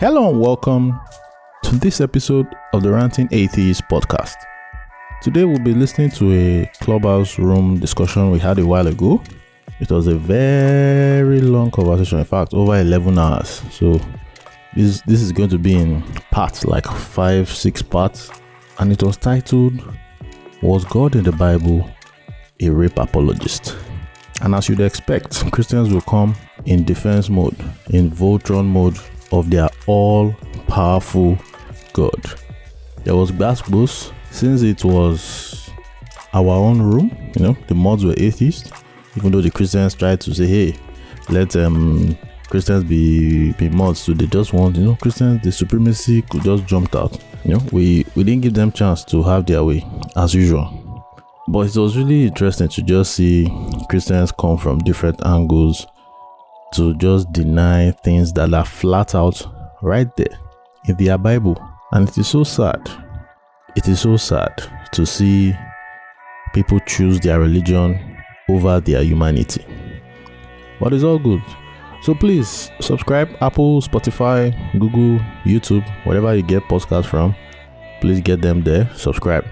Hello and welcome to this episode of the Ranting Atheist podcast. Today we'll be listening to a clubhouse room discussion we had a while ago. It was a very long conversation, in fact over 11 hours. So this is going to be in parts, like 5-6 parts, and it was titled, Was God in the Bible a Rape Apologist? And as you'd expect, Christians will come in defense mode, in Voltron mode of their all-powerful God. There was gbasgbos, since it was our own room, the mods were atheists, even though the Christians tried to say, hey, let Christians be mods, so they just want, Christians, the supremacy could just jump out. We didn't give them chance to have their way, as usual. But it was really interesting to just see Christians come from different angles to just deny things that are flat out right there in their Bible. And it is so sad. It is so sad to see people choose their religion over their humanity. But it's all good. So please subscribe, Apple, Spotify, Google, YouTube, whatever you get podcasts from. Please get them there. Subscribe.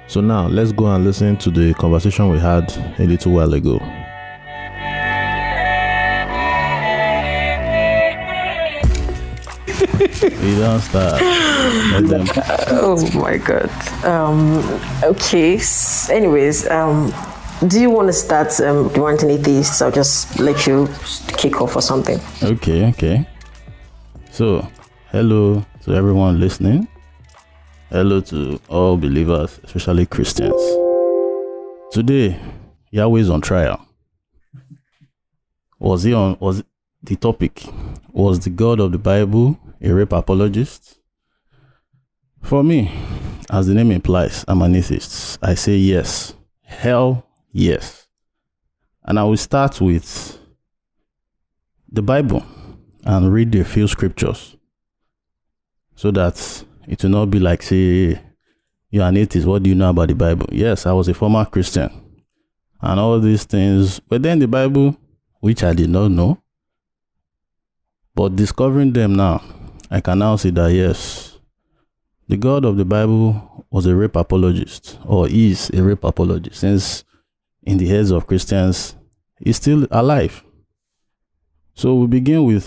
So now let's go and listen to the conversation we had a little while ago. You don't start. Oh my god. Okay. Anyways, do you want to start the Ranting Atheist? I'll just let you kick off or something. Okay. So, hello to everyone listening. Hello to all believers, especially Christians. Today, Yahweh is on trial. Was the topic? Was the God of the Bible a rape apologist? For me, as the name implies, I'm an atheist. I say yes. Hell yes. And I will start with the Bible and read a few scriptures so that it will not be like, say, you're an atheist, what do you know about the Bible? Yes, I was a former Christian and all these things, but then the Bible, which I did not know, but discovering them now, I can now see that yes, the God of the Bible was a rape apologist, or is a rape apologist, since in the heads of Christians, he's still alive. So we begin with,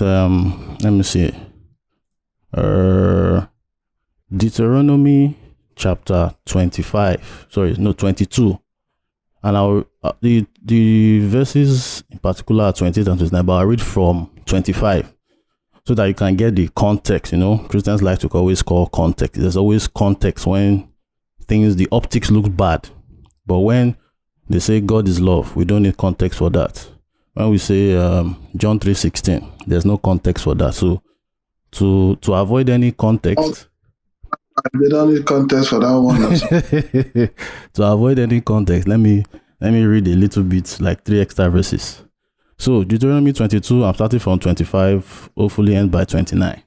Deuteronomy chapter 22. And the verses in particular are 28 and 29, but I'll read from 25. So that you can get the context, Christians like to always call context. There's always context when the optics look bad. But when they say God is love, we don't need context for that. When we say John 3:16, there's no context for that. So to avoid any context. They don't need context for that one. To avoid any context, let me read a little bit, like 3 extra verses. So, Deuteronomy 22, I'm starting from 25, hopefully end by 29.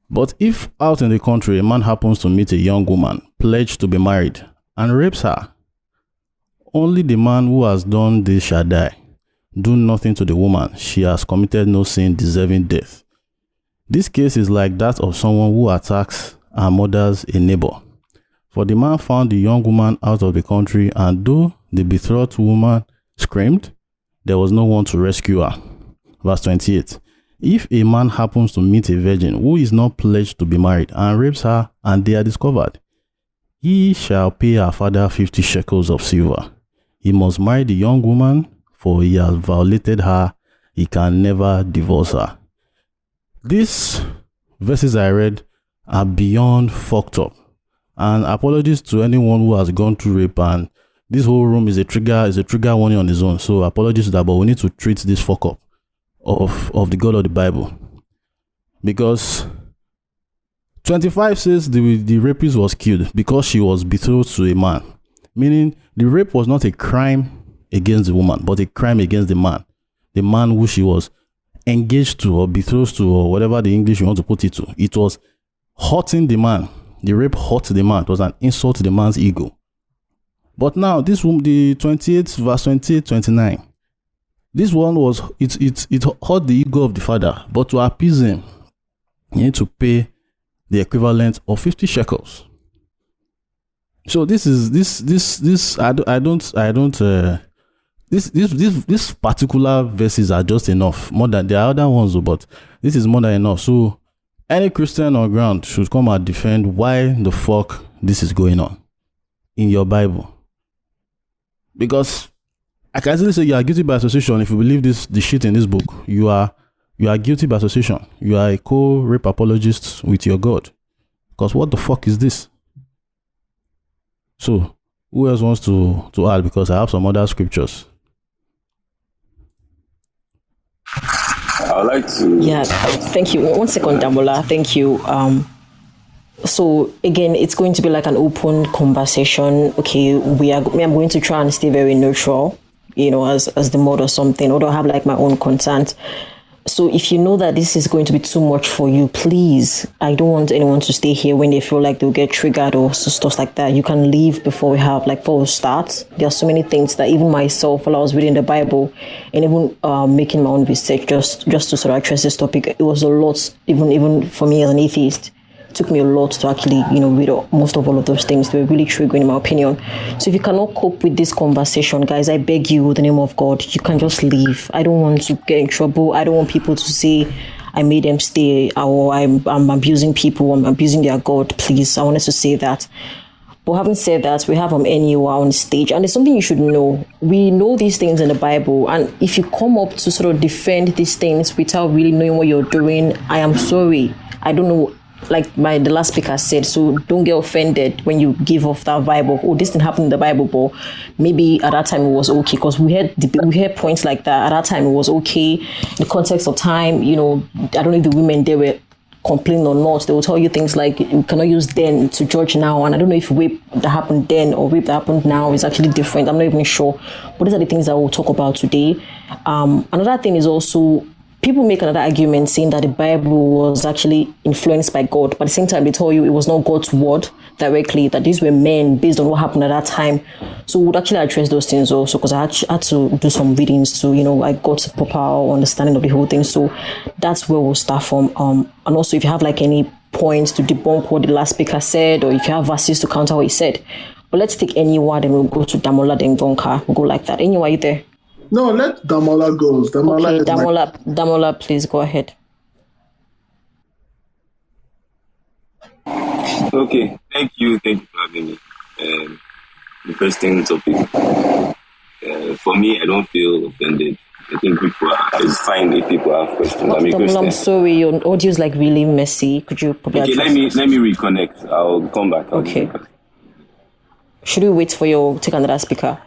But if out in the country a man happens to meet a young woman pledged to be married and rapes her, only the man who has done this shall die. Do nothing to the woman. She has committed no sin deserving death. This case is like that of someone who attacks and murders a neighbor. For the man found the young woman out of the country, and though the betrothed woman screamed, there was no one to rescue her. Verse 28. If a man happens to meet a virgin who is not pledged to be married and rapes her and they are discovered, he shall pay her father 50 shekels of silver. He must marry the young woman, for he has violated her. He can never divorce her. These verses I read are beyond fucked up. And apologies to anyone who has gone through rape, and this whole room is a trigger warning on its own. So apologies to that, but we need to treat this fuck up of the God of the Bible. Because 25 says the rapist was killed because she was betrothed to a man. Meaning the rape was not a crime against the woman, but a crime against the man. The man who she was engaged to or betrothed to, or whatever the English you want to put it to. It was hurting the man. The rape hurt the man. It was an insult to the man's ego. But now, this one, the 28, verse 28, 29, this one was, it hurt the ego of the father, but to appease him, you need to pay the equivalent of 50 shekels. So this particular verses are just enough. More than there are other ones, but this is more than enough. So any Christian on ground should come and defend why the fuck this is going on in your Bible. Because I can easily say you are guilty by association if you believe the shit in this book. You are guilty by association. You are a co-rape apologist with your God. Because what the fuck is this? So who else wants to add? Because I have some other scriptures. I would like to. Yeah, thank you. 1 second, Damola. Thank you. So again, it's going to be like an open conversation. Okay, I'm going to try and stay very neutral, as the mod or something, although I have like my own content. So if you know that this is going to be too much for you, please, I don't want anyone to stay here when they feel like they'll get triggered or stuff like that. You can leave before we start. There are so many things that even myself, while I was reading the Bible and even making my own research just to sort of address this topic, it was a lot, even for me as an atheist. It took me a lot to actually, read most of all of those things. They were really triggering in my opinion. So if you cannot cope with this conversation, guys, I beg you, in the name of God, you can just leave. I don't want to get in trouble. I don't want people to say I made them stay or I'm abusing people, I'm abusing their God. Please, I wanted to say that. But having said that, we have NUR on stage, and there's something you should know. We know these things in the Bible, and if you come up to sort of defend these things without really knowing what you're doing, I am sorry. I don't know. Like the last speaker said, so don't get offended when you give off that vibe of, oh, this didn't happen in the Bible, but maybe at that time it was okay, because we heard points like that. At that time it was okay. The context of time, I don't know if the women there were complaining or not. They will tell you things like, you cannot use then to judge now, and I don't know if rape that happened then or rape that happened now is actually different. I'm not even sure. But these are the things that we'll talk about today. Another thing is also, people make another argument saying that the Bible was actually influenced by God, but at the same time, they tell you it was not God's word directly, that these were men based on what happened at that time. So we would actually address those things also, because I had to do some readings to, I got a proper understanding of the whole thing. So that's where we'll start from. And also, if you have like any points to debunk what the last speaker said, or if you have verses to counter what he said. But let's take any word and we'll go to Damola, then Gonka. We'll go like that. Anyway, are you there? No, let Damola go. Damola, please go ahead. Okay, thank you for having me. Interesting topic. For me, I don't feel offended. I think it's fine if people have questions. I'm sorry, your audio is like really messy. Could you probably? Okay, let me reconnect. I'll come back. Okay. Should we wait for you to take another speaker?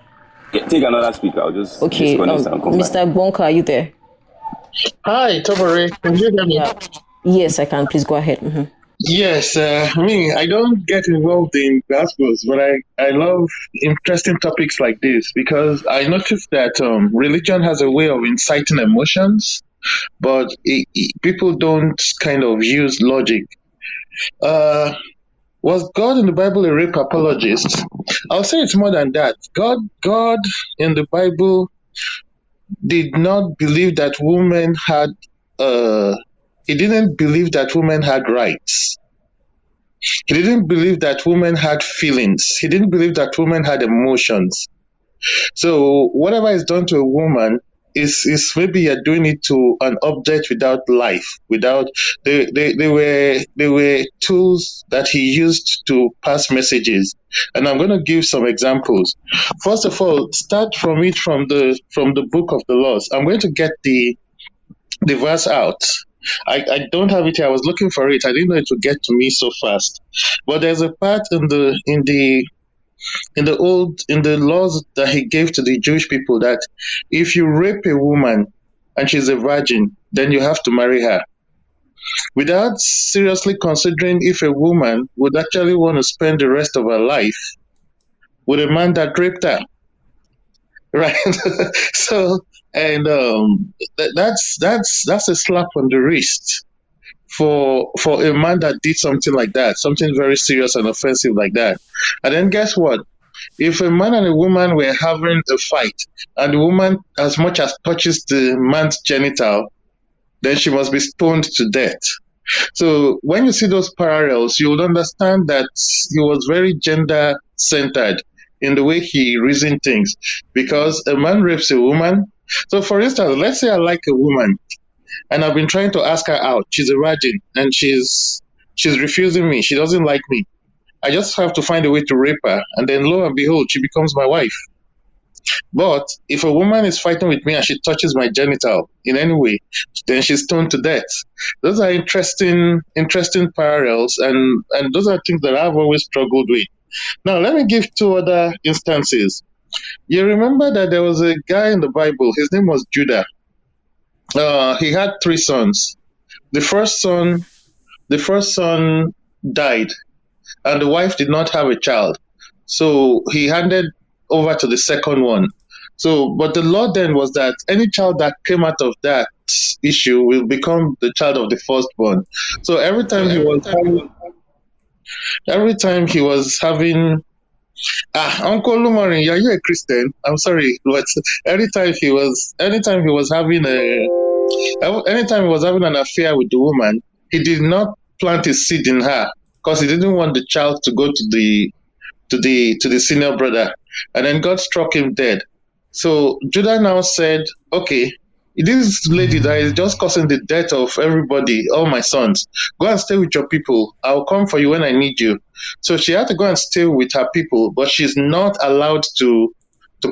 Yeah, take another speaker. I'll just okay. Mr. Bonka, are you there? Hi, Tobore. Can you hear me? Yeah. Yes, I can. Please go ahead. Mm-hmm. Yes, I don't get involved in gospels, but I love interesting topics like this because I noticed that religion has a way of inciting emotions, but people don't kind of use logic. Was God in the Bible a rape apologist? I'll say it's more than that. God in the Bible did not believe that women had, he didn't believe that women had rights. He didn't believe that women had feelings. He didn't believe that women had emotions. So whatever is done to a woman is maybe you're doing it to an object without life, without they were tools that he used to pass messages. And I'm going to give some examples. First of all, start from the book of the laws. I'm going to get the verse out. I don't have it here. I was looking for it. I didn't know it would get to me so fast. But there's a part in the laws that he gave to the Jewish people that if you rape a woman and she's a virgin, then you have to marry her, without seriously considering if a woman would actually want to spend the rest of her life with a man that raped her. Right. So, and that's a slap on the wrist for a man that did something like that, something very serious and offensive like that. And then guess what? If a man and a woman were having a fight and the woman as much as touches the man's genital, then she must be stoned to death. So when you see those parallels, you would understand that he was very gender centered in the way he reasoned things. Because a man rapes a woman. So for instance, let's say I like a woman and I've been trying to ask her out. She's a virgin and she's refusing me. She doesn't like me. I just have to find a way to rape her, and then lo and behold, she becomes my wife. But if a woman is fighting with me and she touches my genital in any way, then she's stoned to death. Those are interesting parallels, and those are things that I've always struggled with. Now, let me give two other instances. You remember that there was a guy in the Bible. His name was Judah. He had three sons. The first son died, and the wife did not have a child. So he handed over to the second one. So, but the law then was that any child that came out of that issue will become the child of the firstborn. So every time he was having Uncle Lumarin, are you a Christian? I'm sorry, but anytime he was having an affair with the woman, he did not plant his seed in her because he didn't want the child to go to the senior brother, and then God struck him dead. So Judah now said, okay, this lady that is just causing the death of everybody, all my sons, go and stay with your people. I'll come for you when I need you. So she had to go and stay with her people, but she's not allowed to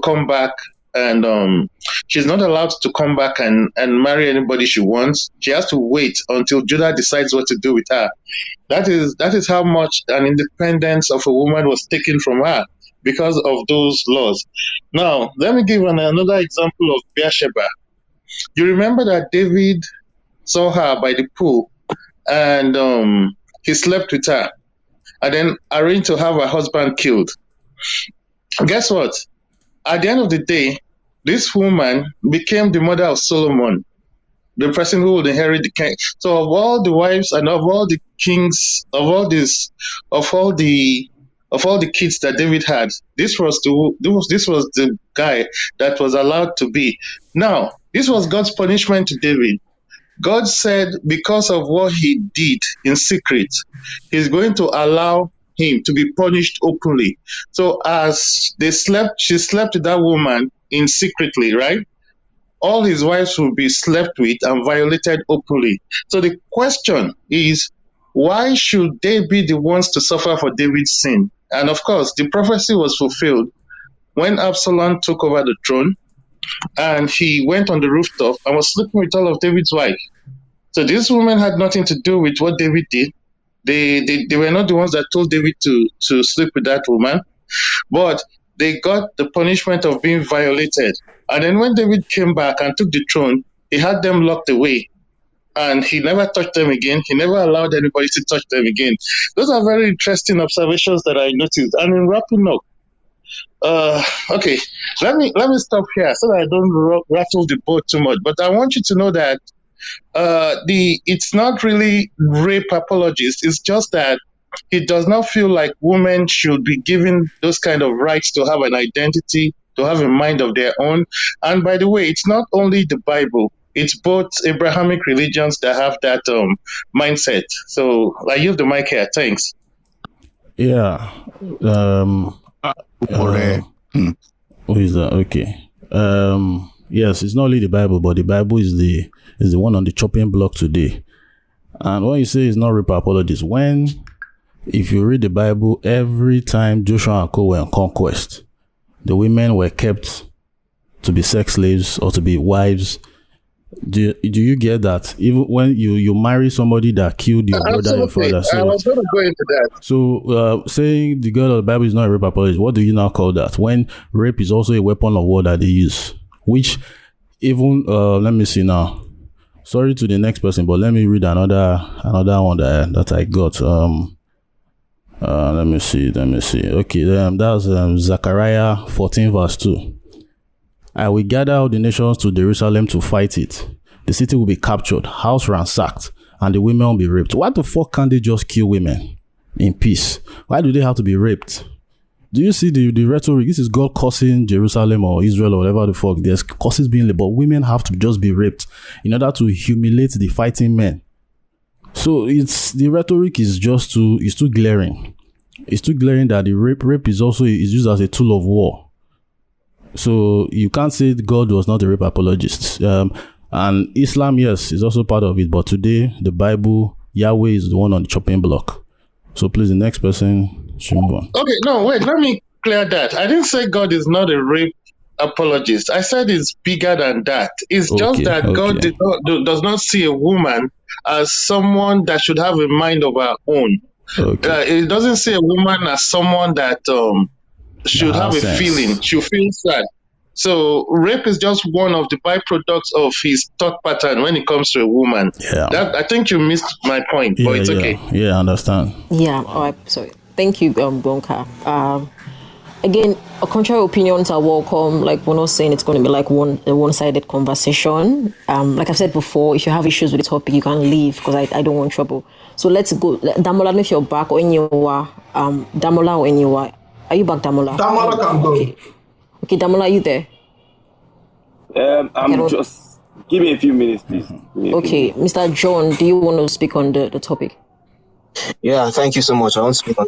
come back, and she's not allowed to come back and marry anybody she wants. She has to wait until Judah decides what to do with her. That is how much an independence of a woman was taken from her because of those laws. Now, let me give another example of Bathsheba. You remember that David saw her by the pool, and he slept with her, and then arranged to have her husband killed. Guess what? At the end of the day, this woman became the mother of Solomon, the person who would inherit the king. So of all the wives and of all the kings, of all the kids that David had, this was the guy that was allowed to be. Now, this was God's punishment to David. God said because of what he did in secret, he's going to allow him to be punished openly. So as she slept with that woman in secretly, right? All his wives will be slept with and violated openly. So the question is, why should they be the ones to suffer for David's sin? And of course, the prophecy was fulfilled when Absalom took over the throne and he went on the rooftop and was sleeping with all of David's wives. So this woman had nothing to do with what David did. They were not the ones that told David to sleep with that woman, but they got the punishment of being violated. And then when David came back and took the throne, he had them locked away, and he never touched them again. He never allowed anybody to touch them again. Those are very interesting observations that I noticed. And in wrapping up, okay, let me stop here so that I don't rattle the boat too much. But I want you to know that it's not really rape apologist. It's just that he does not feel like women should be given those kind of rights to have an identity, to have a mind of their own. And by the way, it's not only the Bible. It's both Abrahamic religions that have that mindset. So I use the mic here. Thanks. Yeah. Who is that? Okay. Yes, it's not only the Bible, but the Bible is the one on the chopping block today. And when you say it's not rape apologist, if you read the Bible, every time Joshua and Co were on conquest, the women were kept to be sex slaves or to be wives. Do you get that? Even when you marry somebody that killed your brother, your father. So, I was going to go into that. So saying the God of the Bible is not a rape apologist, what do you now call that? When rape is also a weapon of war that they use, which even let me see now. Sorry to the next person, but let me read another one that I got. Let me see. Okay, that's Zechariah 14 verse 2. I will gather all the nations to Jerusalem to fight it. The city will be captured, house ransacked, and the women will be raped. Why the fuck can't they just kill women in peace? Why do they have to be raped? Do you see the rhetoric? This is God cursing Jerusalem or Israel or whatever the fuck. There's curses being laid, but women have to just be raped in order to humiliate the fighting men. So it's the rhetoric is just too glaring. It's too glaring that the rape is also is used as a tool of war. So you can't say God was not a rape apologist. And Islam, yes, is also part of it. But today, the Bible, Yahweh is the one on the chopping block. So please, the next person should move on. Okay, no, wait, let me clear that. I didn't say God is not a rape apologist. I said it's bigger than that. It's just that God does not see a woman as someone that should have a mind of her own. It doesn't see a woman as someone that should have a feeling. She feels sad. So rape is just one of the byproducts of his thought pattern when it comes to a woman. Yeah. I think you missed my point, but it's okay. Yeah, I understand. Yeah, all right, sorry. Thank you, Bonka. Again, contrary opinions are welcome. Like, we're not saying it's going to be like a one-sided conversation. Like I've said before, if you have issues with the topic, you can leave because I don't want trouble. So let's go. Damola, if you're back or Damola or Enyiwa. Are you back, Damola? Damola can go. Okay, Damola, are you there? I'm just... Give me a few minutes, please. Okay, Mr. John, do you want to speak on the topic? Yeah, thank you so much. I want to speak on.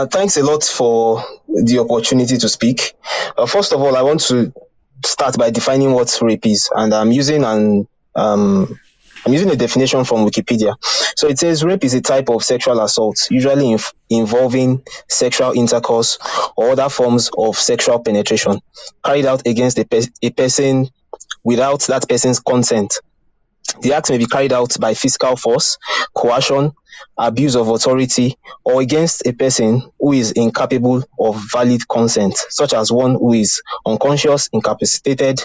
Thanks a lot for the opportunity to speak. First of all, I want to start by defining what rape is, and I'm using a definition from Wikipedia. So it says rape is a type of sexual assault, usually involving sexual intercourse or other forms of sexual penetration, carried out against a person without that person's consent. The act may be carried out by physical force, coercion, abuse of authority, or against a person who is incapable of valid consent, such as one who is unconscious, incapacitated,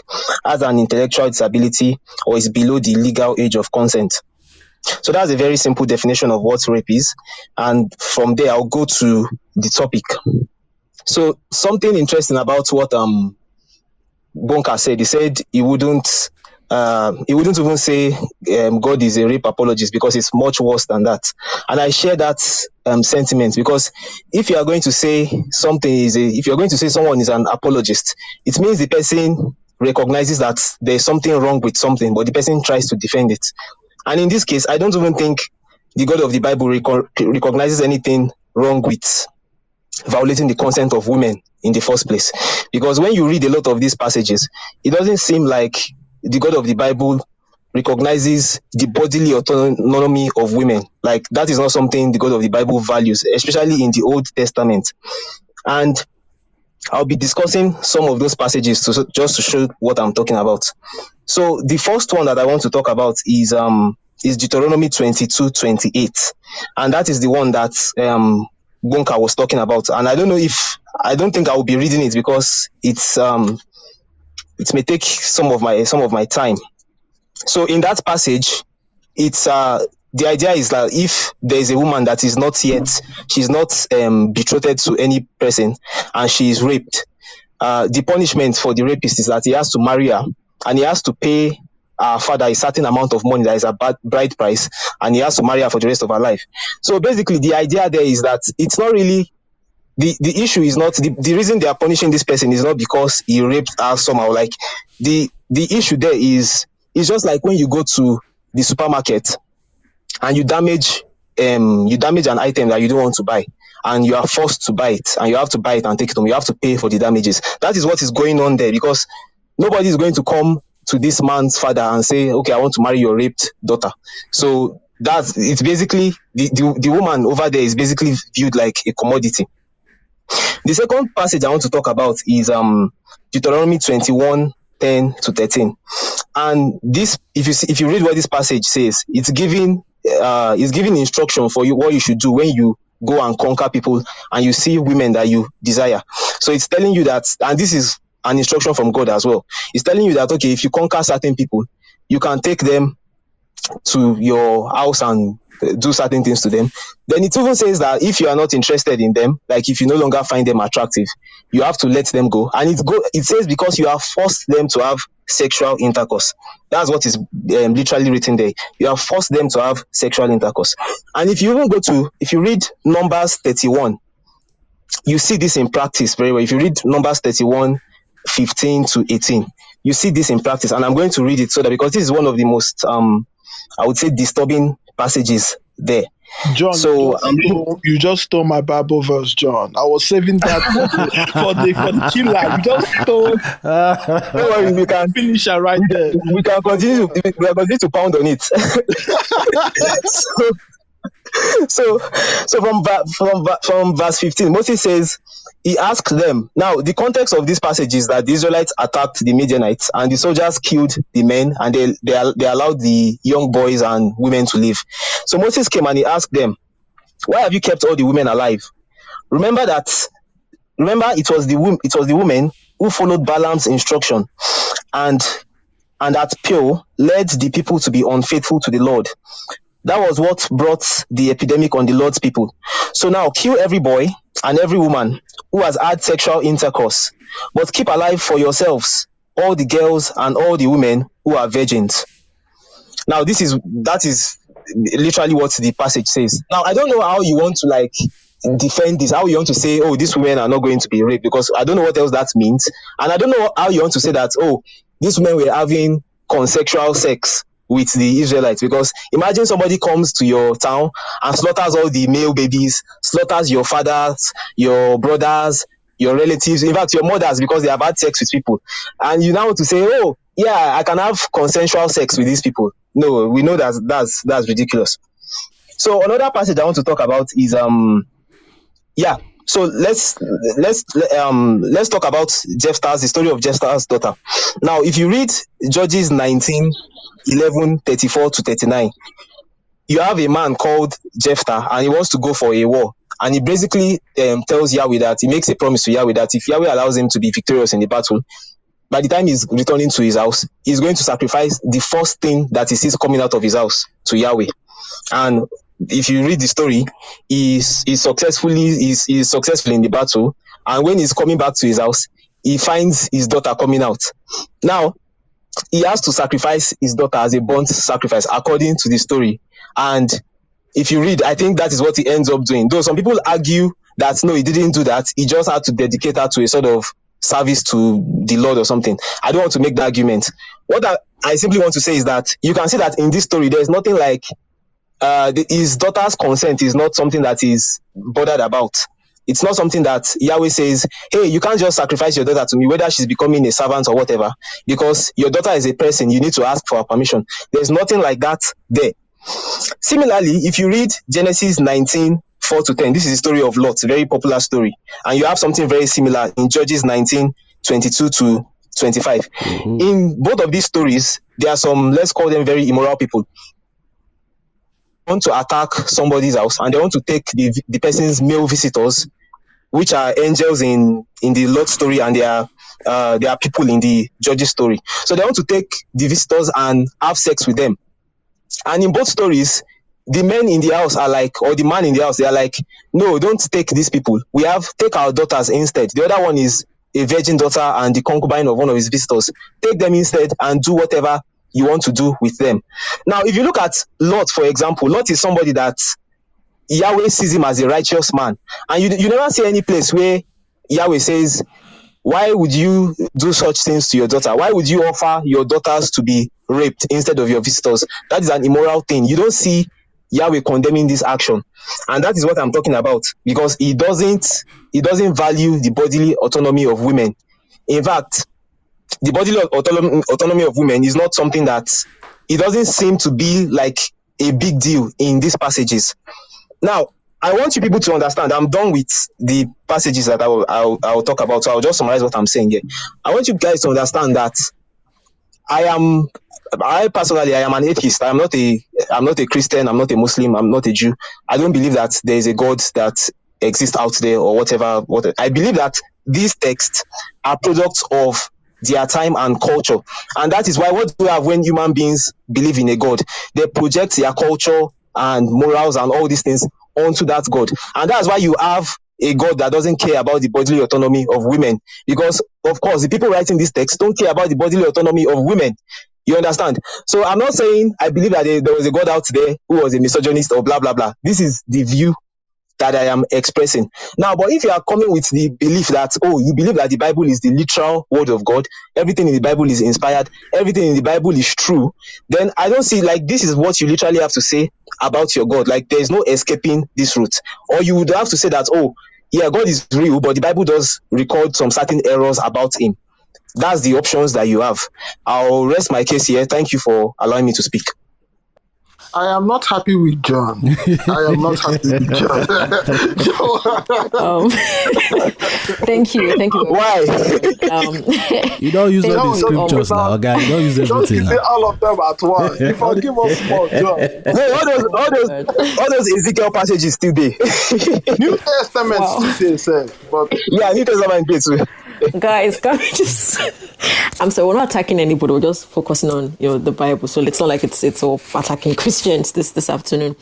has an intellectual disability, or is below the legal age of consent. So that's a very simple definition of what rape is. And from there, I'll go to the topic. So something interesting about what Bonka said, he said he wouldn't even say God is a rape apologist because it's much worse than that. And I share that sentiment, because if you are going to say if you're going to say someone is an apologist, it means the person recognizes that there's something wrong with something, but the person tries to defend it. And in this case, I don't even think the God of the Bible recognizes anything wrong with violating the consent of women in the first place. Because when you read a lot of these passages, it doesn't seem like the God of the Bible recognizes the bodily autonomy of women. Like, that is not something the God of the Bible values, especially in the Old Testament. And I'll be discussing some of those passages just to show what I'm talking about. So the first one that I want to talk about is Deuteronomy 22:28, and that is the one that Bonka was talking about. And I don't think I will be reading it because it may take some of my time. So in that passage, it's the idea is that if there is a woman that is not yet, she's not betrothed to any person, and she is raped, the punishment for the rapist is that he has to marry her, and he has to pay her father a certain amount of money that is a bride price, and he has to marry her for the rest of her life. So basically, the idea there is that it's not really the issue is not the reason they are punishing this person is not because he raped her somehow. Like, the issue there is just like when you go to the supermarket and you damage an item that you don't want to buy, and you are forced to buy it, and you have to buy it and take it home. You have to pay for the damages. That is what is going on there, because nobody is going to come to this man's father and say, okay, I want to marry your raped daughter. So it's basically the woman over there is basically viewed like a commodity. The second passage I want to talk about is Deuteronomy 21:10-13. And this, if you read what this passage says, it's giving instruction for you what you should do when you go and conquer people and you see women that you desire. So it's telling you that, and this is an instruction from God as well. It's telling you that, okay, if you conquer certain people, you can take them to your house and do certain things to them. Then it even says that if you are not interested in them, like if you no longer find them attractive, you have to let them go. And it says because you have forced them to have sexual intercourse. That's what is literally written there. You have forced them to have sexual intercourse. And if you read Numbers 31, you see this in practice very well. If you read Numbers 31:15-18, you see this in practice. And I'm going to read it so that, because this is one of the most I would say disturbing passages there. John, So you just stole my Bible verse, John. I was saving that for the killer. You just stole. no worries, we can finish it right there. We can continue to pound on it. so from verse 15, Moses says, he asked them. Now, the context of this passage is that the Israelites attacked the Midianites, and the soldiers killed the men, and they allowed the young boys and women to live. So Moses came and he asked them, why have you kept all the women alive? Remember, it was the women who followed Balaam's instruction, and at Peor led the people to be unfaithful to the Lord. That was what brought the epidemic on the Lord's people. So now kill every boy and every woman who has had sexual intercourse, but keep alive for yourselves all the girls and all the women who are virgins. Now that is literally what the passage says. Now I don't know how you want to defend this, how you want to say, oh, these women are not going to be raped, because I don't know what else that means. And I don't know how you want to say that, oh, these women were having consensual sex with the Israelites, because imagine somebody comes to your town and slaughters all the male babies, slaughters your fathers, your brothers, your relatives, in fact your mothers, because they have had sex with people, and you now want to say, oh yeah, I can have consensual sex with these people. No, we know that's ridiculous. So another passage I want to talk about is so let's talk about the story of Jephthah's daughter. Now, if you read Judges 19:11-34-39, you have a man called Jephthah, and he wants to go for a war, and he basically tells Yahweh that he makes a promise to Yahweh that if Yahweh allows him to be victorious in the battle, by the time he's returning to his house, he's going to sacrifice the first thing that he sees coming out of his house to Yahweh. And if you read the story, he's successful in the battle, and when he's coming back to his house, he finds his daughter coming out. Now, he has to sacrifice his daughter as a burnt sacrifice, according to the story. And if you read, I think that is what he ends up doing. Though some people argue that no, he didn't do that. He just had to dedicate her to a sort of service to the Lord or something. I don't want to make the argument. What I simply want to say is that you can see that in this story, there's nothing like his daughter's consent is not something that is bothered about. It's not something that Yahweh says, hey, you can't just sacrifice your daughter to me, whether she's becoming a servant or whatever, because your daughter is a person, you need to ask for her permission. There's nothing like that there. Similarly, if you read Genesis 19:4-10, this is the story of Lot, very popular story, and you have something very similar in Judges 19:22-25. Mm-hmm. In both of these stories, there are some, let's call them very immoral people, want to attack somebody's house, and they want to take the person's male visitors, which are angels in the Lot story, and they are people in the Judges story. So they want to take the visitors and have sex with them. And in both stories, the men in the house are like, or the man in the house, they are like, no, don't take these people. Take our daughters instead. The other one is a virgin daughter and the concubine of one of his visitors. Take them instead and do whatever you want to do with them. Now, if you look at Lot, for example, Lot is somebody that Yahweh sees him as a righteous man. And you never see any place where Yahweh says, why would you do such things to your daughter? Why would you offer your daughters to be raped instead of your visitors? That is an immoral thing. You don't see Yahweh condemning this action. And that is what I'm talking about, because he doesn't value the bodily autonomy of women. In fact, the bodily autonomy of women is not something that, it doesn't seem to be like a big deal in these passages. Now, I want you people to understand, I'm done with the passages that I will talk about, so I'll just summarize what I'm saying here. I want you guys to understand that I personally am an atheist. I'm not a Christian, I'm not a Muslim, I'm not a Jew. I don't believe that there is a God that exists out there or whatever. I believe that these texts are products of their time and culture. And that is why, what do we have when human beings believe in a God? They project their culture and morals and all these things onto that God. And that's why you have a God that doesn't care about the bodily autonomy of women. Because, of course, the people writing these texts don't care about the bodily autonomy of women. You understand? So I'm not saying I believe that there was a God out there who was a misogynist or blah, blah, blah. This is the view that I am expressing. Now, but if you are coming with the belief that, oh, you believe that the Bible is the literal word of God, everything in the Bible is inspired, everything in the Bible is true, then I don't see, like, this is what you literally have to say about your God. Like, there is no escaping this route. Or you would have to say that, oh, yeah, God is real, but the Bible does record some certain errors about him. That's the options that you have. I'll rest my case here. Thank you for allowing me to speak. I am not happy with John. I am not happy with John. Thank you. Why? You don't use all the scriptures now, okay? You don't use Don't everything say now. all of them at once. You forgive us more, John. No, all those Ezekiel passages still there. New Testament still they say, but Yeah, New Testament there too. Guys, can we just? I'm sorry, we're not attacking anybody. We're just focusing on the Bible. So it's not like it's all attacking Christians this afternoon.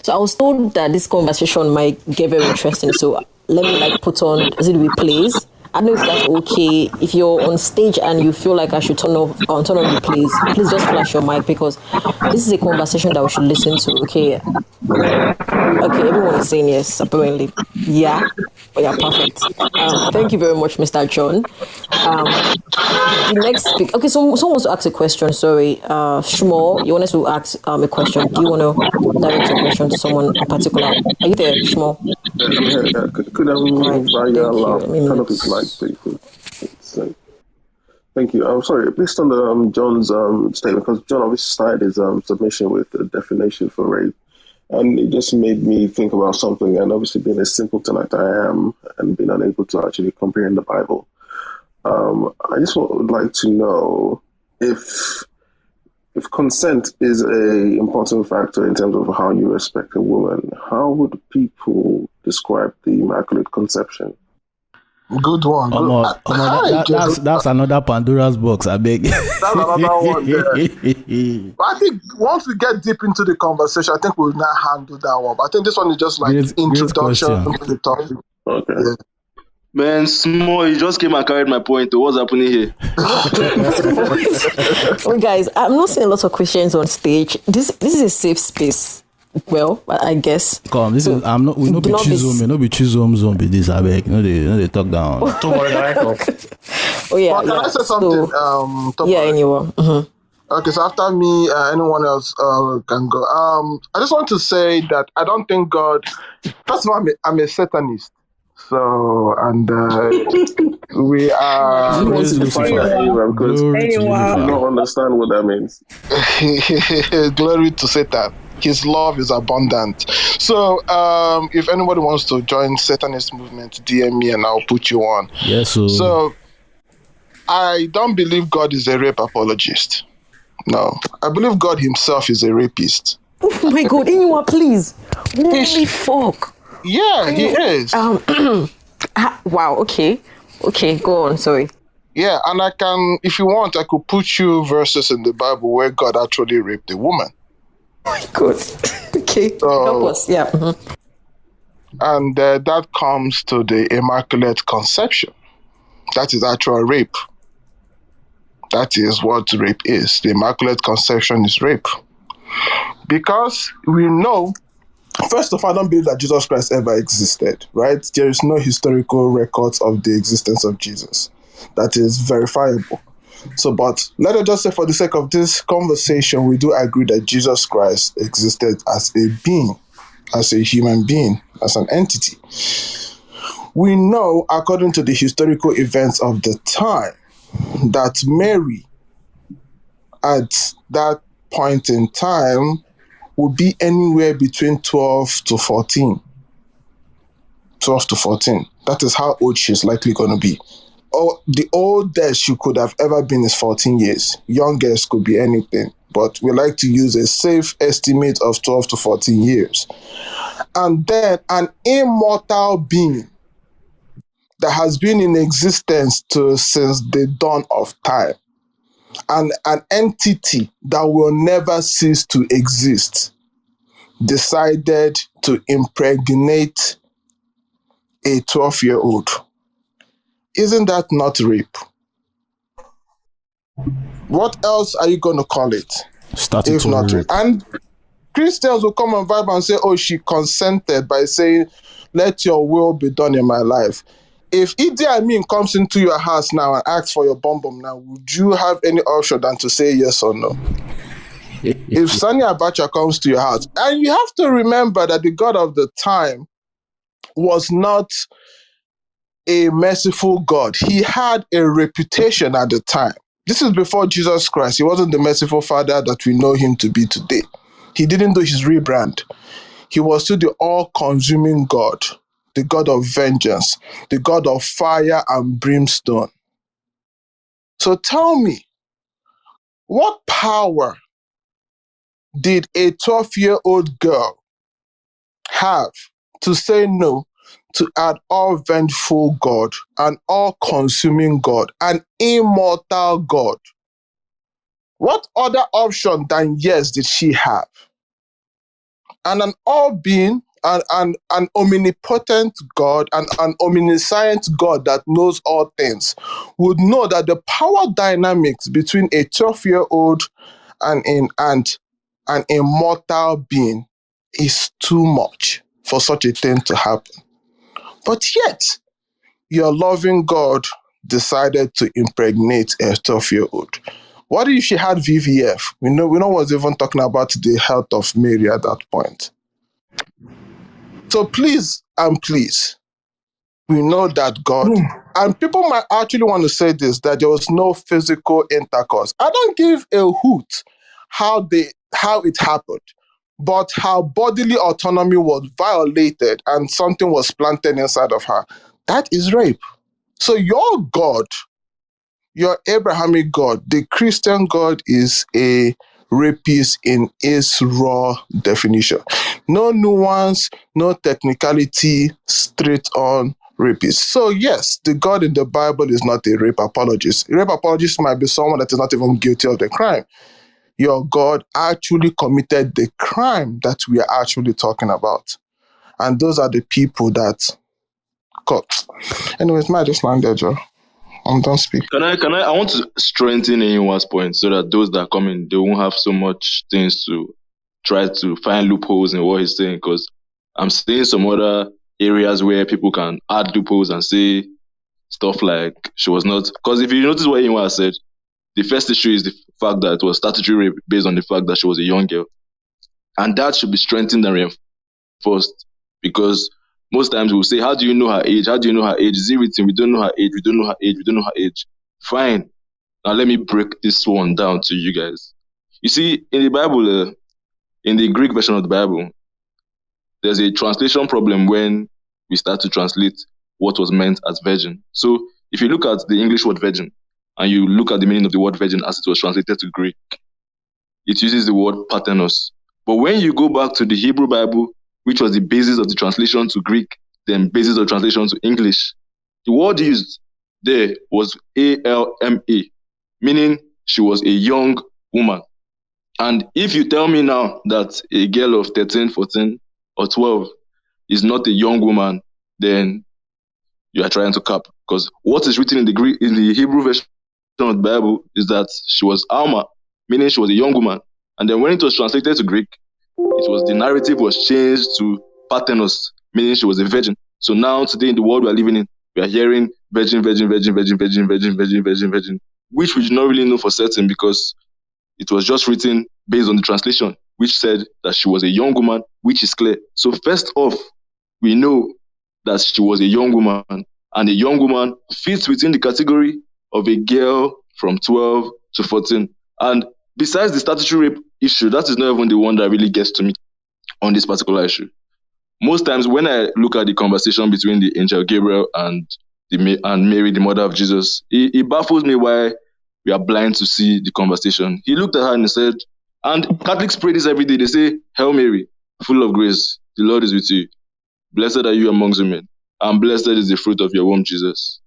So I was told that this conversation might get very interesting. So let me put on replays. I don't know if that's okay. If you're on stage and you feel like I should turn on replays, please just flash your mic, because this is a conversation that we should listen to. Okay, everyone is saying yes, apparently. Yeah. Oh, yeah, perfect. Thank you very much, Mr. John. The next speaker. Okay, so someone wants to ask a question. Sorry, Shmo, you wanted to ask a question. Do you want to direct your question to someone in particular? Are you there, Shmo? I'm here. Could I move turn off his mic, please? Thank you. I'm sorry. Based on the John's statement, because John obviously started his submission with a definition for rape, and it just made me think about something. And obviously, being a simpleton like I am, and being unable to actually comprehend the Bible, I just would like to know if consent is a important factor in terms of how you respect a woman, how would people describe the Immaculate Conception? good one. That's another Pandora's box, I beg. That's another one there. But I think once we get deep into the conversation, I think we'll not handle that one. But I think this one is just like introduction to the topic. Okay. Yeah. Man, small, you just came and carried my point. What's happening here? Well, guys, I'm not seeing a lot of Christians on stage. This is a safe space. Well, I guess. Come, we no be chisome zone be this, I beg. They talk down. Oh yeah. But can I say something? Anyone. Mm-hmm. Okay, so after me, anyone else can go. I just want to say that I don't think God. First of all, I'm a Satanist. So, and we are. Because I don't understand what that means. Glory to Satan. His love is abundant. So, if anybody wants to join Satanist movement, DM me and I'll put you on. Yes. So, I don't believe God is a rape apologist. No, I believe God himself is a rapist. Oh my God, anyone, please. Holy fuck. Yeah, he is. Wow. Okay, go on. Sorry. Yeah, and I can, if you want, I could put you verses in the Bible where God actually raped a woman. Oh my God. Okay. So, help us. Yeah. Mm-hmm. And that comes to the Immaculate Conception. That is actual rape. That is what rape is. The Immaculate Conception is rape. Because we know, first of all, I don't believe that Jesus Christ ever existed, right? There is no historical records of the existence of Jesus. That is verifiable. So, but let us just say, for the sake of this conversation, we do agree that Jesus Christ existed as a being, as a human being, as an entity. We know, according to the historical events of the time, that Mary, at that point in time, would be anywhere between 12 to 14. 12 to 14. That is how old she's likely going to be. Oh, the oldest she could have ever been is 14 years. Youngest could be anything. But we like to use a safe estimate of 12 to 14 years. And then an immortal being that has been in existence since the dawn of time. And an entity that will never cease to exist decided to impregnate a 12-year-old. Isn't that not rape? What else are you going to call it? Statutory if not rape. And Christians will come and vibe and say, oh, she consented by saying, let your will be done in my life. If Idi Amin comes into your house now and asks for your bum now, would you have any option than to say yes or no? If Sani Abacha comes to your house, and you have to remember that the God of the time was not a merciful God. He had a reputation at the time. This is before Jesus Christ. He wasn't the merciful Father that we know him to be today. He didn't do his rebrand. He was still the all-consuming God, the God of vengeance, the God of fire and brimstone. So tell me, what power did a 12-year-old girl have to say no to an all-vengeful God, an all-consuming God, an immortal God? What other option than yes did she have? And an all-being, an omnipotent God, and an omniscient God that knows all things would know that the power dynamics between a 12-year-old and an immortal being is too much for such a thing to happen. But yet, your loving God decided to impregnate a 12-year-old. What if she had VVF? We know was even talking about the health of Mary at that point. So please and please, we know that God, and people might actually want to say this, that there was no physical intercourse. I don't give a hoot how it happened, but how bodily autonomy was violated and something was planted inside of her. That is rape. So your God, your Abrahamic God, the Christian God, is a rapist in its raw definition. No nuance, no technicality, straight on rapist. So yes, the God in the Bible is not a rape apologist. A rape apologist might be someone that is not even guilty of the crime. Your God actually committed the crime that we are actually talking about. And those are the people that caught. Anyways, my just land there, Joe. I'm done speaking. I want to strengthen anyone's point so that those that come in, they won't have so much things to try to find loopholes in what he's saying, because I'm seeing some other areas where people can add loopholes and say stuff like she was not, because if you notice what anyone said, the first issue is the fact that it was statutory rape based on the fact that she was a young girl. And that should be strengthened and reinforced, because most times we'll say, how do you know her age? How do you know her age? Is it written? We don't know her age. We don't know her age. We don't know her age. Fine. Now let me break this one down to you guys. You see, in the Bible, in the Greek version of the Bible, there's a translation problem when we start to translate what was meant as virgin. So if you look at the English word virgin and you look at the meaning of the word virgin as it was translated to Greek, it uses the word parthenos. But when you go back to the Hebrew Bible, which was the basis of the translation to Greek, then basis of translation to English, the word used there was ALMA, meaning she was a young woman. And if you tell me now that a girl of 13, 14, or 12 is not a young woman, then you are trying to cap. Because what is written in the Hebrew version of the Bible is that she was Alma, meaning she was a young woman. And then when it was translated to Greek, the narrative was changed to parthenos, meaning she was a virgin. So now today in the world we are living in, we are hearing virgin, which we do not really know for certain because it was just written based on the translation, which said that she was a young woman, which is clear. So first off, we know that she was a young woman, and a young woman fits within the category of a girl from 12 to 14. And besides the statutory rape issue, that is not even the one that really gets to me on this particular issue. Most times when I look at the conversation between the angel Gabriel and Mary, the mother of Jesus, it baffles me why we are blind to see the conversation. He looked at her and he said, and Catholics pray this every day. They say, Hail Mary, full of grace, the Lord is with you. Blessed are you amongst women, and blessed is the fruit of your womb, Jesus.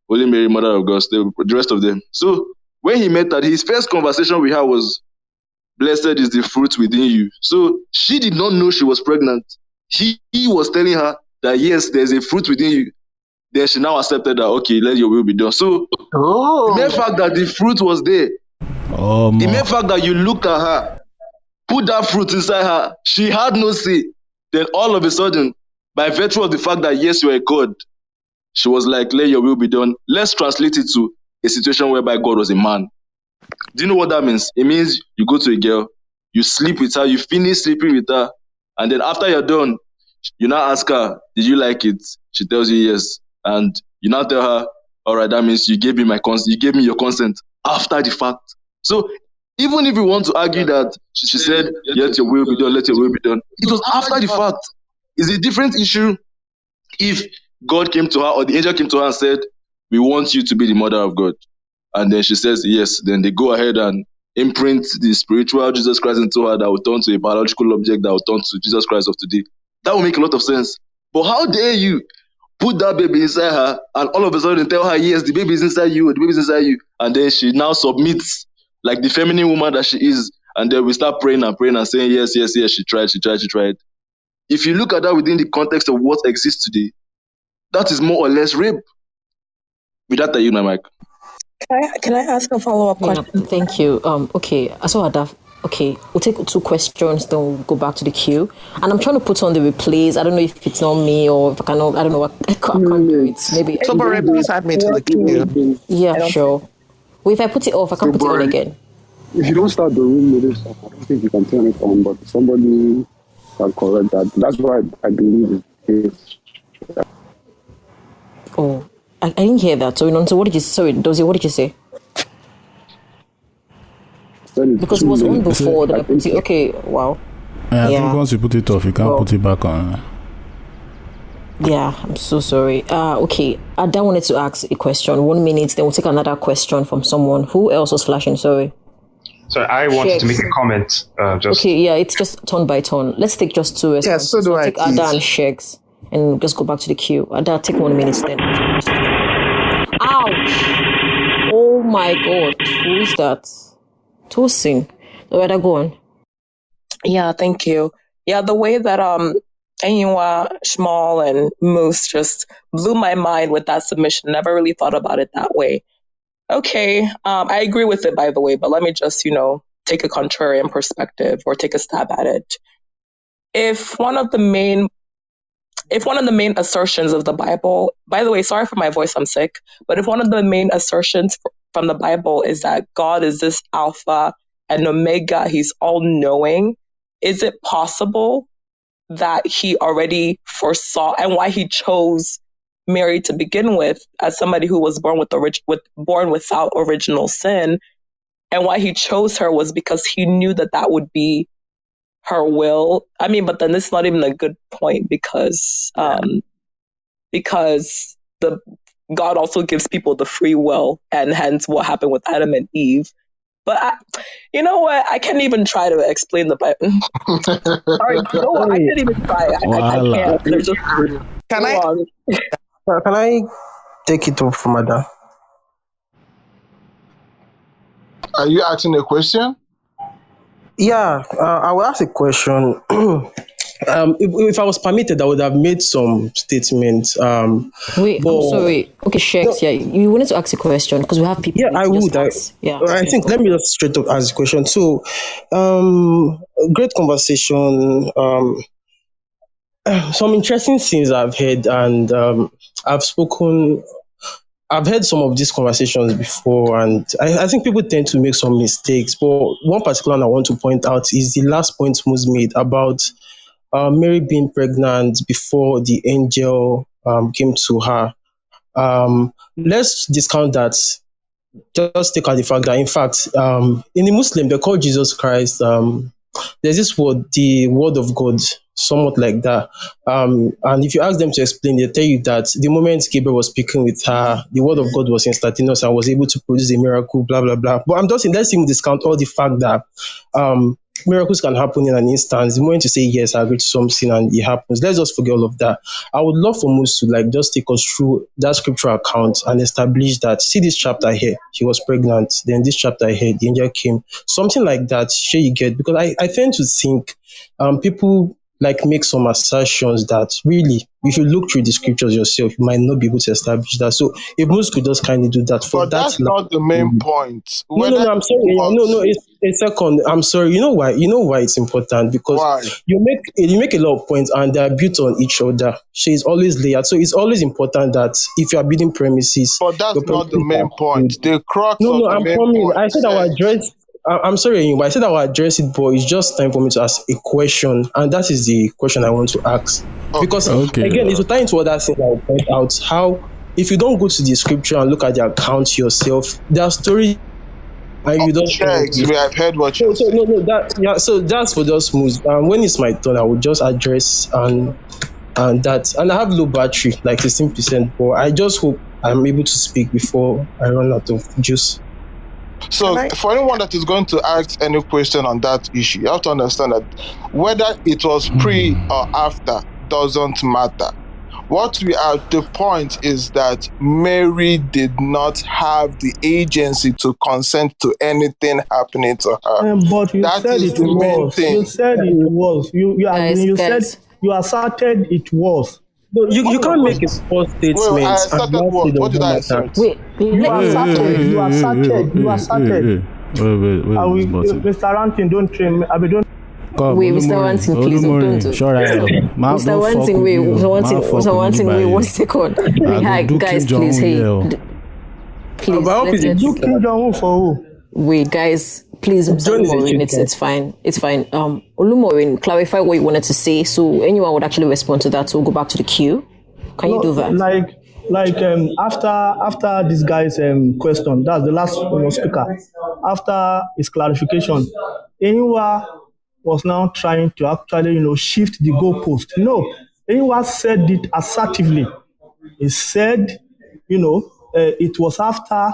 Holy Mary, Mother of God, the rest of them. So when he met her, his first conversation with her was, blessed is the fruit within you. So she did not know she was pregnant. He was telling her that yes, there's a fruit within you. Then she now accepted that, okay, let your will be done. So the mere fact that the fruit was there, the mere fact that you looked at her put that fruit inside her. She had no say. Then all of a sudden, by virtue of the fact that yes, you are a God, she was like, let your will be done. Let's translate it to a situation whereby God was a man. Do you know what that means? It means you go to a girl, you sleep with her, you finish sleeping with her, and then after you're done, you now ask her, did you like it? She tells you yes. And you now tell her, all right, that means you gave me you gave me your consent after the fact. So even if you want to argue that she said, let your will be done, let your will be done, it was after the fact. It's a different issue if God came to her or the angel came to her and said, we want you to be the mother of God. And then she says yes. Then they go ahead and imprint the spiritual Jesus Christ into her that will turn to a biological object that will turn to Jesus Christ of today. That will make a lot of sense. But how dare you put that baby inside her and all of a sudden tell her, yes, the baby is inside you, the baby is inside you. And then she now submits like the feminine woman that she is. And then we start praying and saying, yes, she tried. If you look at that within the context of what exists today, that is more or less rape. With that, I use my mic. Can I ask a follow-up question? Thank you. Okay, I saw that. Okay, we'll take 2 questions, then we'll go back to the queue. And I'm trying to put on the replays. I don't know if it's not me or if I cannot. I don't know what I can't do it. Maybe. So, Barry, please add me to the queue. Yeah, sure. Well, if I put it off, I can't put it on again. If you don't start the room with this stuff, I don't think you can turn it on. But somebody can correct that. That's why I believe it's. Oh, I didn't hear that. So what did you? Sorry, Dozie, what did you say? Because it was on before. Then I put it. Okay, wow. I think once you put it off, you can't put it back on. Yeah, I'm so sorry. Okay, I then wanted to ask a question. 1 minute, then we'll take another question from someone. Who else was flashing? Sorry. So I wanted to make a comment. Okay, yeah, it's just turn by turn. Let's take just 2 responses. Yeah, so do I. Take Ada and Sheks, and just go back to the queue. Ada, take 1 minute then. Ouch! Oh my God, who is that? Tosin. Ada, go on. Yeah, thank you. Yeah, the way that Enywa, Shmal, and Moose just blew my mind with that submission. Never really thought about it that way. Okay, I agree with it, by the way, but let me just, take a contrarian perspective or take a stab at it. If one of the main assertions of the Bible, by the way, sorry for my voice, I'm sick, but if one of the main assertions from the Bible is that God is this Alpha and Omega, he's all-knowing, is it possible that he already foresaw and why he chose Mary to begin with as somebody who was born born without original sin, and why he chose her was because he knew that would be her will? I mean, but then this is not even a good point because the God also gives people the free will, and hence what happened with Adam and Eve. But you know what? I can't even try to explain the Bible. Sorry, you know what? I can't even try. I can't. There's just Can I take it off from Ada? Are you asking a question? Yeah, I will ask a question. If I was permitted, I would have made some statements. Wait, I'm sorry. Okay, Sheks, yeah, you wanted to ask a question because we have people. Yeah, I would. I think let me just straight up ask a question. So, great conversation. Some interesting things I've heard, and I've heard some of these conversations before, and I think people tend to make some mistakes. But one particular one I want to point out is the last point Moose made about Mary being pregnant before the angel came to her. Let's discount that. Just take out the fact that, in fact, in the Muslim, they call Jesus Christ, there's this word, the word of God, somewhat like that. And if you ask them to explain, they tell you that the moment Gabriel was speaking with her, the word of God was instantaneous and was able to produce a miracle, blah, blah, blah. But I'm just saying, let's even discount all the fact that miracles can happen in an instant. The moment you say, yes, I agree to something and it happens, let's just forget all of that. I would love for Moose to just take us through that scriptural account and establish that, see this chapter here, she was pregnant, then this chapter here, the angel came, something like that, sure you get, because I tend to think people make some assertions that really, if you look through the scriptures yourself, you might not be able to establish that. So if Moose could just kindly do that for but that. That's not the main point. No, I'm sorry. No, a second. I'm sorry. You know why? You know why it's important? Because Why? you make a lot of points and they are built on each other. So it's always layered. So it's always important that if you are building premises, But that's your not the premises main are point. good. The crux No, of no, the I'm main coming. point I said I will is address. I'm sorry, but I said I will address it, but it's just time for me to ask a question, and that is the question I want to ask. Because okay. Okay. again, it's tying to other things I will point out how if you don't go to the scripture and look at the account yourself, there are stories and you don't think of Checks, this. we have heard what So, you're saying. so that's for those moves. When it's my turn, I will just address and that. And I have low battery, like 16%, but I just hope I'm able to speak before I run out of juice. So, for anyone that is going to ask any question on that issue, you have to understand that whether it was pre or after doesn't matter. What we are, the point is that Mary did not have the agency to consent to anything happening to her. But you That said is it the main was. You thing. said it was. You said you asserted it was. No, you can't make a false Well, I statement and asserted not say what? What does did not I matter. assert? Wait, you asserted. You asserted. You asserted. Wait, Mr. Ranting, don't train me. I mean, don't. Come, Wait, Mr. Ranting, please don't. Shut up. Mr. Ranting, wait, Mr. Ranting, wait, 1 second. Wait, hi, guys, please, hey. Please, let's do Kim Jong-un for who? Wait, guys, please, Mr. Olumorin, it's fine. It's fine. Olumorin, clarify what you wanted to say, so anyone would actually respond to that, so we'll go back to the queue. Can you do that? After this guy's question, that's the last speaker. After his clarification, anyone was now trying to actually shift the goalpost. No, anyone said it assertively. He said, it was after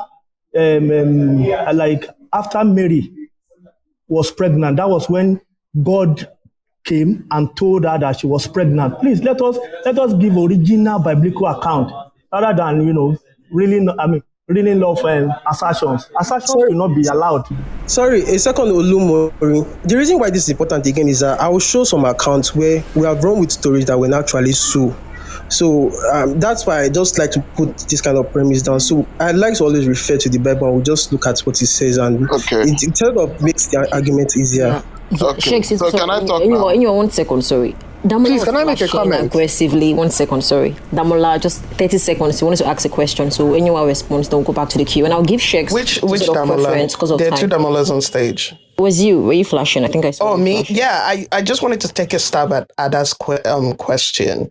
after Mary was pregnant. That was when God came and told her that she was pregnant. Please let us give original biblical account rather than really love assertions. Assertions will not be allowed. Sorry, a second, Olumori. The reason why this is important again is that I will show some accounts where we have run with stories that were not actually so. So that's why I just like to put this kind of premise down. So I like to always refer to the Bible and we'll just look at what it says, and it sort of makes the argument easier. Okay. So can I talk now? In your 1 second, sorry. Damola, please, can I make a comment? Aggressively, 1 second, sorry. Damola, just 30 seconds. You wanted to ask a question, so anyone responds, don't go back to the queue. And I'll give Sheiks Which preference because Damola? of There are time. two Damolas on stage. It was you. Were you flashing? I think I saw. Oh, me? Flashing. Yeah, I just wanted to take a stab at Ada's question.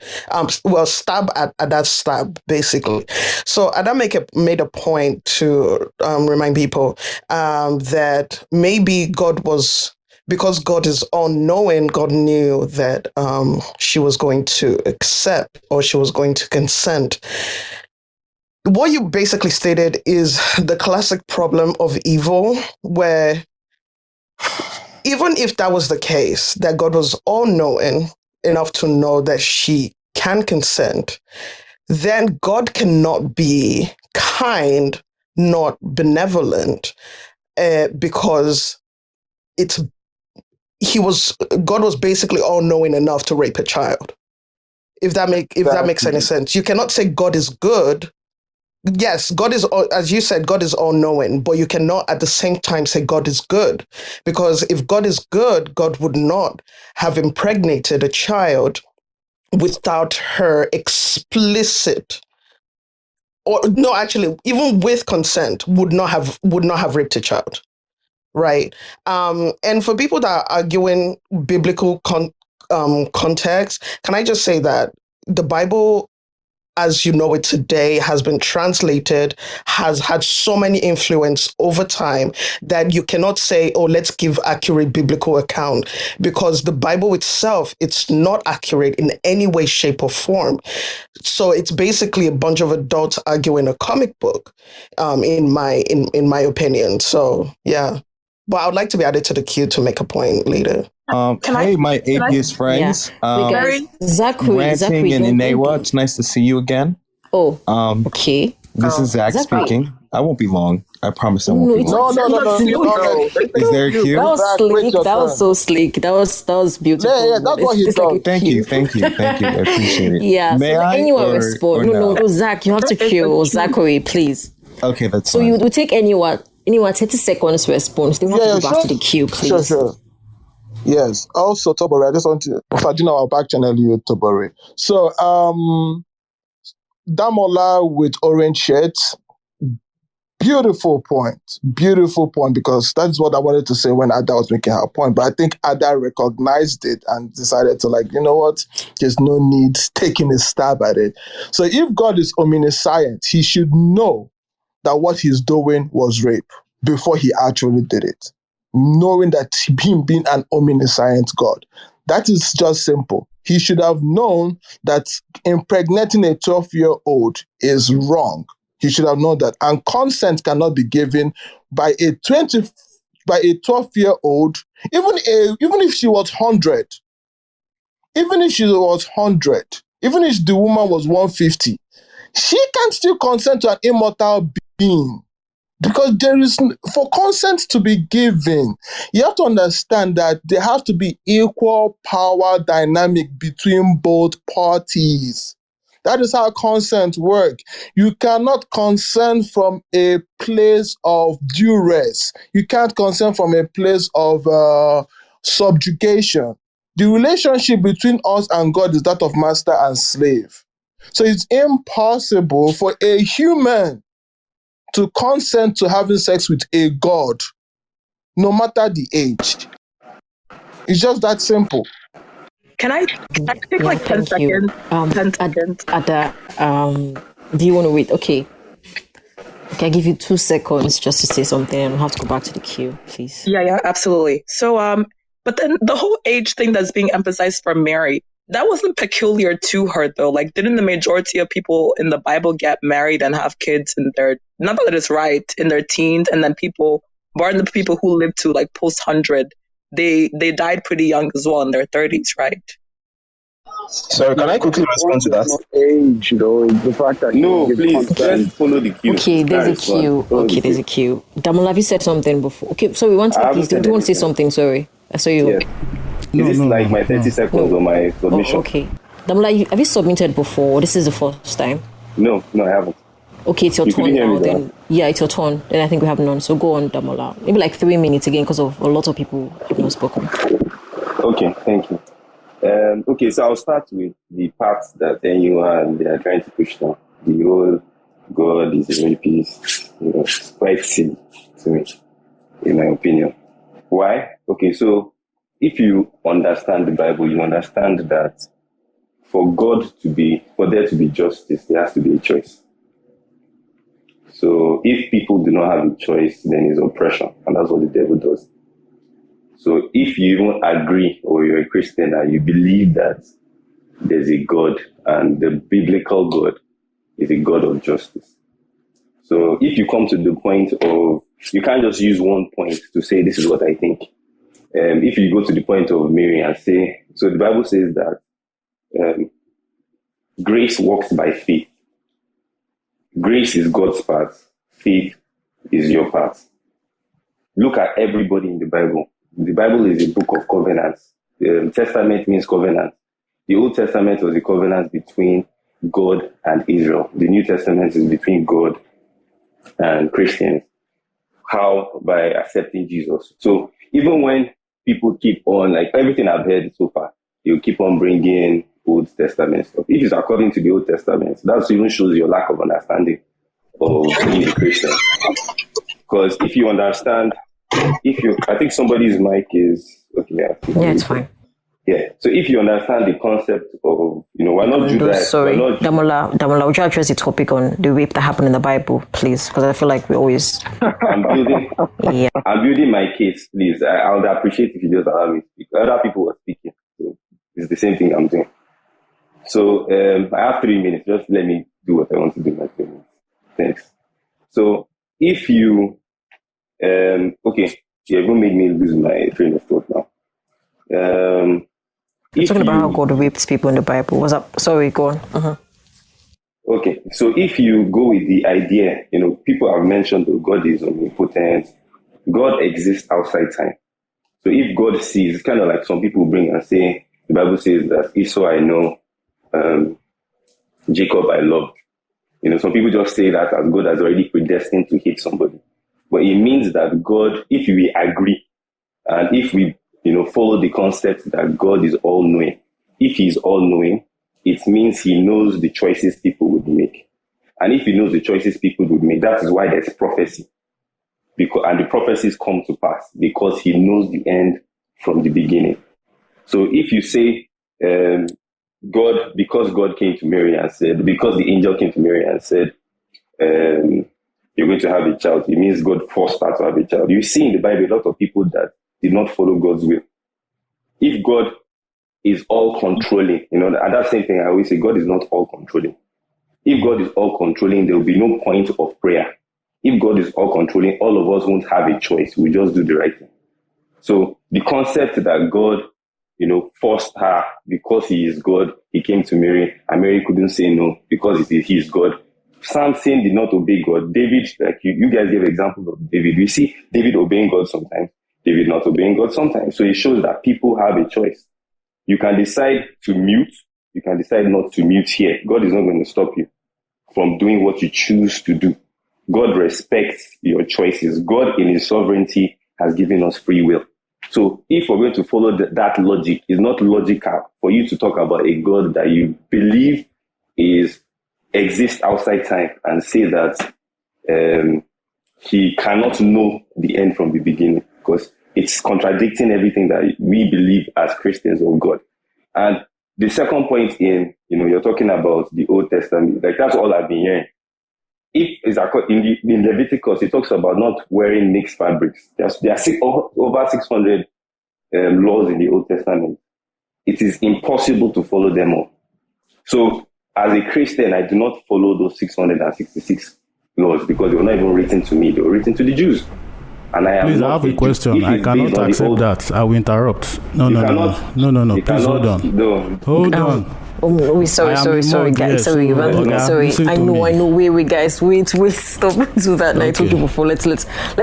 Stab at Ada's stab, basically. So Ada made a point to remind people that maybe God was, because God is all-knowing, God knew that she was going to accept or she was going to consent. What you basically stated is the classic problem of evil, where even if that was the case, that God was all-knowing enough to know that she can consent, then God cannot be kind, not benevolent, because God was basically all-knowing enough to rape a child. If that makes any sense. You cannot say God is good. Yes, God is, as you said, God is all-knowing, but you cannot at the same time say God is good, because if God is good, God would not have impregnated a child without her explicit, or no, actually, even with consent, would not have raped a child, right? And for people that are arguing biblical context, can I just say that the Bible, as you know it today, has been translated, has had so many influence over time that you cannot say, oh, let's give accurate biblical account, because the Bible itself, it's not accurate in any way, shape, or form. So it's basically a bunch of adults arguing a comic book, in my opinion. So yeah, but I would like to be added to the queue to make a point later. Hey, my atheist friends. Zachary, Ranting and Inewa, it's nice to see you again. Oh, okay. This is Zach speaking. I won't be long. I promise I won't be long. No. Is there a queue? That was slick. That was so slick. That was beautiful. Yeah, that's what he does. Like Thank you. I appreciate it. Yeah. May so I anyone respond? No, Zach, you have to queue. Zachary, please. Okay, that's so fine. you take anyone. Anyone, 30 seconds response. Then we have to go back to the queue, please. Sure. Yes. Also, Tobore, I just want to, Fadina, I'll back channel you, Tobore. So, Damola with orange shirts. Beautiful point, because that's what I wanted to say when Ada was making her point. But I think Ada recognized it and decided to, like, you know what, there's no need taking a stab at it. So if God is omniscient, he should know that what he's doing was rape before he actually did it, knowing that him being an omniscient God. That is just simple. He should have known that impregnating a 12-year-old is wrong. He should have known that. And consent cannot be given by a 12-year-old, even if she was 100. Even if the woman was 150, she can still consent to an immortal being. Because there is, for consent to be given, you have to understand that there has to be equal power dynamic between both parties. That is how consent works. You cannot consent from a place of duress. You can't consent from a place of subjugation. The relationship between us and God is that of master and slave. So it's impossible for a human to consent to having sex with a God, no matter the age. It's just that simple. Can I take like 10 seconds? 10 seconds. Ada, do you want to wait? Okay, I give you 2 seconds just to say something, and we'll have to go back to the queue, please. Yeah, absolutely. So, but then the whole age thing that's being emphasized for Mary, that wasn't peculiar to her though. Like, didn't the majority of people in the Bible get married and have kids in their, not that it's right, in their teens, and then people, barring the people who lived to like post 100, they died pretty young as well in their 30s, right? Sorry, can I quickly respond to that? Age, though, the fact that please, let's follow the queue. Okay, there's a queue. There's a queue. Damola, have you said something before? Okay, sorry, one second, please. Do you want to say something? Sorry, I saw you. Yeah. Is this like my 30 seconds or my submission? Okay. Damola, have you submitted before? This is the first time. No, I haven't. Okay, it's your turn now. Then, yeah, it's your turn. Then I think we have none. So go on, Damola. Maybe like 3 minutes again, because of a lot of people have not spoken. Okay, thank you. Okay, so I'll start with the parts that anyone they are trying to push down. The whole God is a rapist. It's quite silly to me, in my opinion. Why? Okay, so if you understand the Bible, you understand that for there to be justice, there has to be a choice. So if people do not have a choice, then it's oppression, and that's what the devil does. So if you don't agree, or you're a Christian and you believe that there's a God, and the biblical God is a God of justice. So if you come to the point of, you can't just use one point to say, this is what I think. If you go to the point of Mary and say, so the Bible says that grace works by faith. Grace is God's part. Faith is your part. Look at everybody in the Bible. The Bible is a book of covenants. The Testament means covenant. The Old Testament was a covenant between God and Israel. The New Testament is between God and Christians. How? By accepting Jesus. So even when people keep on, like everything I've heard so far, you keep on bringing Old Testament stuff. If it's according to the Old Testament, that even shows your lack of understanding of being a Christian. Because if you understand, I think somebody's mic is, okay, yeah, it's fine. Yeah, so if you understand the concept of, we're not Judaized. Sorry, Damola, would you address the topic on the rape that happened in the Bible, please? Because I feel like we always... I'm building my case, please. I would appreciate if you just allow me to speak. Other people were speaking, so it's the same thing I'm doing. So I have 3 minutes. Just let me do what I want to do in my 3 minutes. Thanks. So if you... okay, you even made me lose my train of thought now. You're talking about how God rapes people in the Bible. What's up? Sorry, go on. Uh-huh. Okay, so if you go with the idea, people have mentioned that God is omnipotent. God exists outside time. So if God sees, it's kind of like some people bring and say, the Bible says that Esau I know, Jacob I loved. Some people just say that as God has already predestined to hate somebody. But it means that God, if we agree, and if we, follow the concept that God is all-knowing, if he is all-knowing, it means he knows the choices people would make. And if he knows the choices people would make, that is why there's prophecy. And the prophecies come to pass because he knows the end from the beginning. So if you say, God, because God came to Mary and said, because the angel came to Mary and said, you're going to have a child, it means God forced her to have a child. You see in the Bible a lot of people that did not follow God's will. If God is all controlling, and that same thing I always say, God is not all controlling. If God is all controlling, there will be no point of prayer. If God is all controlling, all of us won't have a choice. We just do the right thing. So the concept that God, forced her because he is God, he came to Mary, and Mary couldn't say no because he is God. Samson did not obey God. David, like you guys gave examples of David. We see David obeying God sometimes, David not obeying God sometimes. So it shows that people have a choice. You can decide to mute. You can decide not to mute here. God is not going to stop you from doing what you choose to do. God respects your choices. God in his sovereignty has given us free will. So if we're going to follow that logic, it's not logical for you to talk about a God that you believe exists outside time and say that he cannot know the end from the beginning, because it's contradicting everything that we believe as Christians of God. And the second point you're talking about the Old Testament, like that's all I've been hearing. If it's in Leviticus, it talks about not wearing mixed fabrics. There are over 600 laws in the Old Testament. It is impossible to follow them all. So as a Christian, I do not follow those 666 laws because they were not even written to me. They were written to the Jews. And I Please, I have a question. I cannot accept that. I will interrupt. No. Please hold on. Hold on. Oh, sorry, guys. Sorry. I know. Wait, guys. Wait. Stop. Do that. Okay. I told you before. Let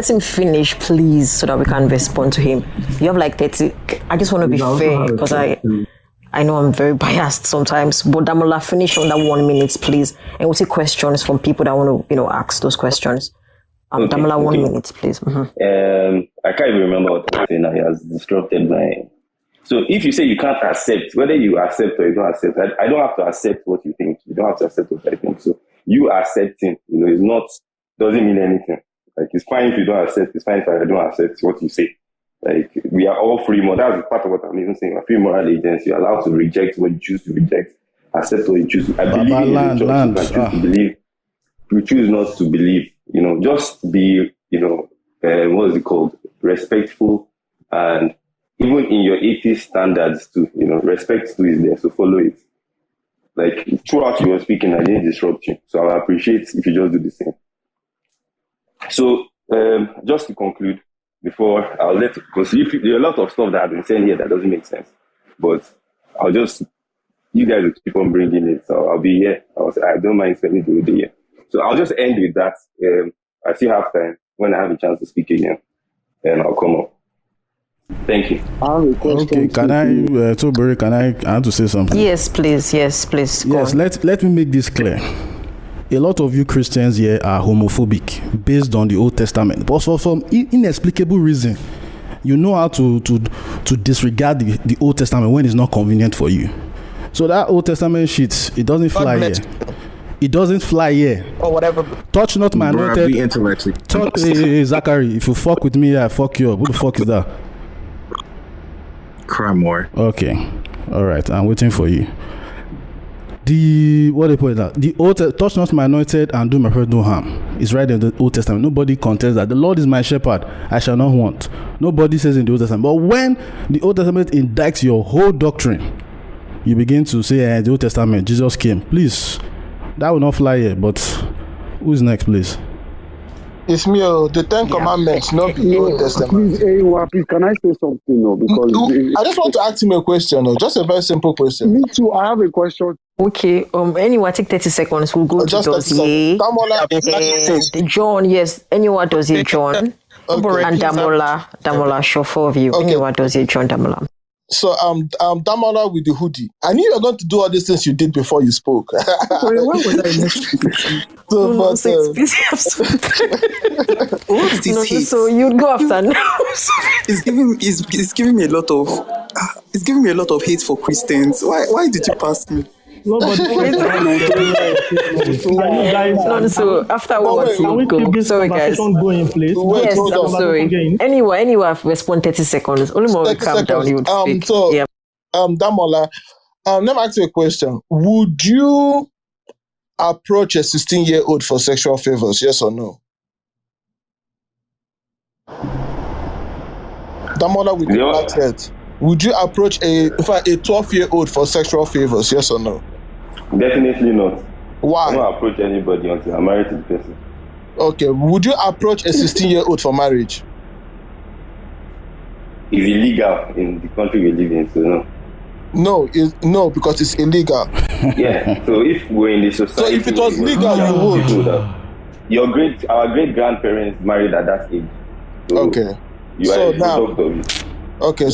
him finish, please, so that we can respond to him. You have like 30. I just want to be fair because I know I'm very biased sometimes. But Damola, finish on that 1 minute, please, and we'll take questions from people that want to, ask those questions. Damola, 1 minute, please. Mm-hmm. I can't even remember what I'm saying now. He has disrupted my. So if you say you can't accept, whether you accept or you don't accept, I don't have to accept what you think. You don't have to accept what I think. So you accepting, doesn't mean anything. Like, it's fine if you don't accept. It's fine if I don't accept what you say. Like, we are all free moral. That's part of what I'm even saying. We're free moral agents. You're allowed to reject what you choose to reject, accept what you choose to. I believe in the choice. You choose to believe. You choose not to believe. Just be, what is it called? Respectful, and even in your atheist standards too, respect too is there, so follow it. Like, throughout you were speaking, I didn't disrupt you, so I appreciate if you just do the same. So, just to conclude, before I'll because there are a lot of stuff that I've been saying here that doesn't make sense, but you guys will keep on bringing it, so I'll be here. I don't mind spending the day here. So I'll just end with that. I still have time. When I have a chance to speak again, then I'll come up. Thank you. Okay, can I have to say something? Yes, please. Yes, let me make this clear. A lot of you Christians here are homophobic based on the Old Testament, but for some inexplicable reason, you know how to disregard the Old Testament when it's not convenient for you. So that Old Testament shit, it doesn't fly here. It doesn't fly here. Or whatever. Touch not my anointed. Hey, Zachary, if you fuck with me, I fuck you up. Who the fuck is that? Cry more. Okay. All right. I'm waiting for you. What they put that? The old touch not my anointed and do my prophet no harm. It's right in the Old Testament. Nobody contests that. The Lord is my shepherd. I shall not want. Nobody says in the Old Testament. But when the Old Testament indicts your whole doctrine, you begin to say, the Old Testament, Jesus came. Please. That will not fly here, but who's next, please? It's me, the Ten Commandments, not the Old Testament. Please, can I say something? No, because I just want to ask him a question, just a very simple question. Me too, I have a question. Okay, anyway, take 30 seconds. We'll go to Dossier. John, yes. Anyone Dossier, John. Okay. And Damola, sure, 4 of you. Okay. Anyone Dossier, John, Damola. So Damola with the hoodie. I knew you were going to do all these things you did before you spoke. Where was I? So, No, but so it's What is this hate? so you'd go after now. It's giving me a lot of hate for Christians. Why did you pass me? Nobody cares about No, so afterwards can we you keep go. this Sorry, guys. conversation going, please? Yes, hold I'm on. sorry. Anyway, I've responded 30 seconds. Only more 30 calm down, you would speak. So, Yeah. Damola, let me ask you a question. Would you approach a 16-year-old for sexual favors? Yes or no? Damola with the accent. Would you approach a 12-year-old for sexual favors? Yes or no? Definitely not. Why? I don't approach anybody until I'm married to the person. Okay. Would you approach a 16-year-old for marriage? It's illegal in the country we live in, so no. No, because it's illegal. Yeah. So if we're in the society, So if it was legal, you would. Our great grandparents married at that age. So Okay. You So are a now- product of it. Okay.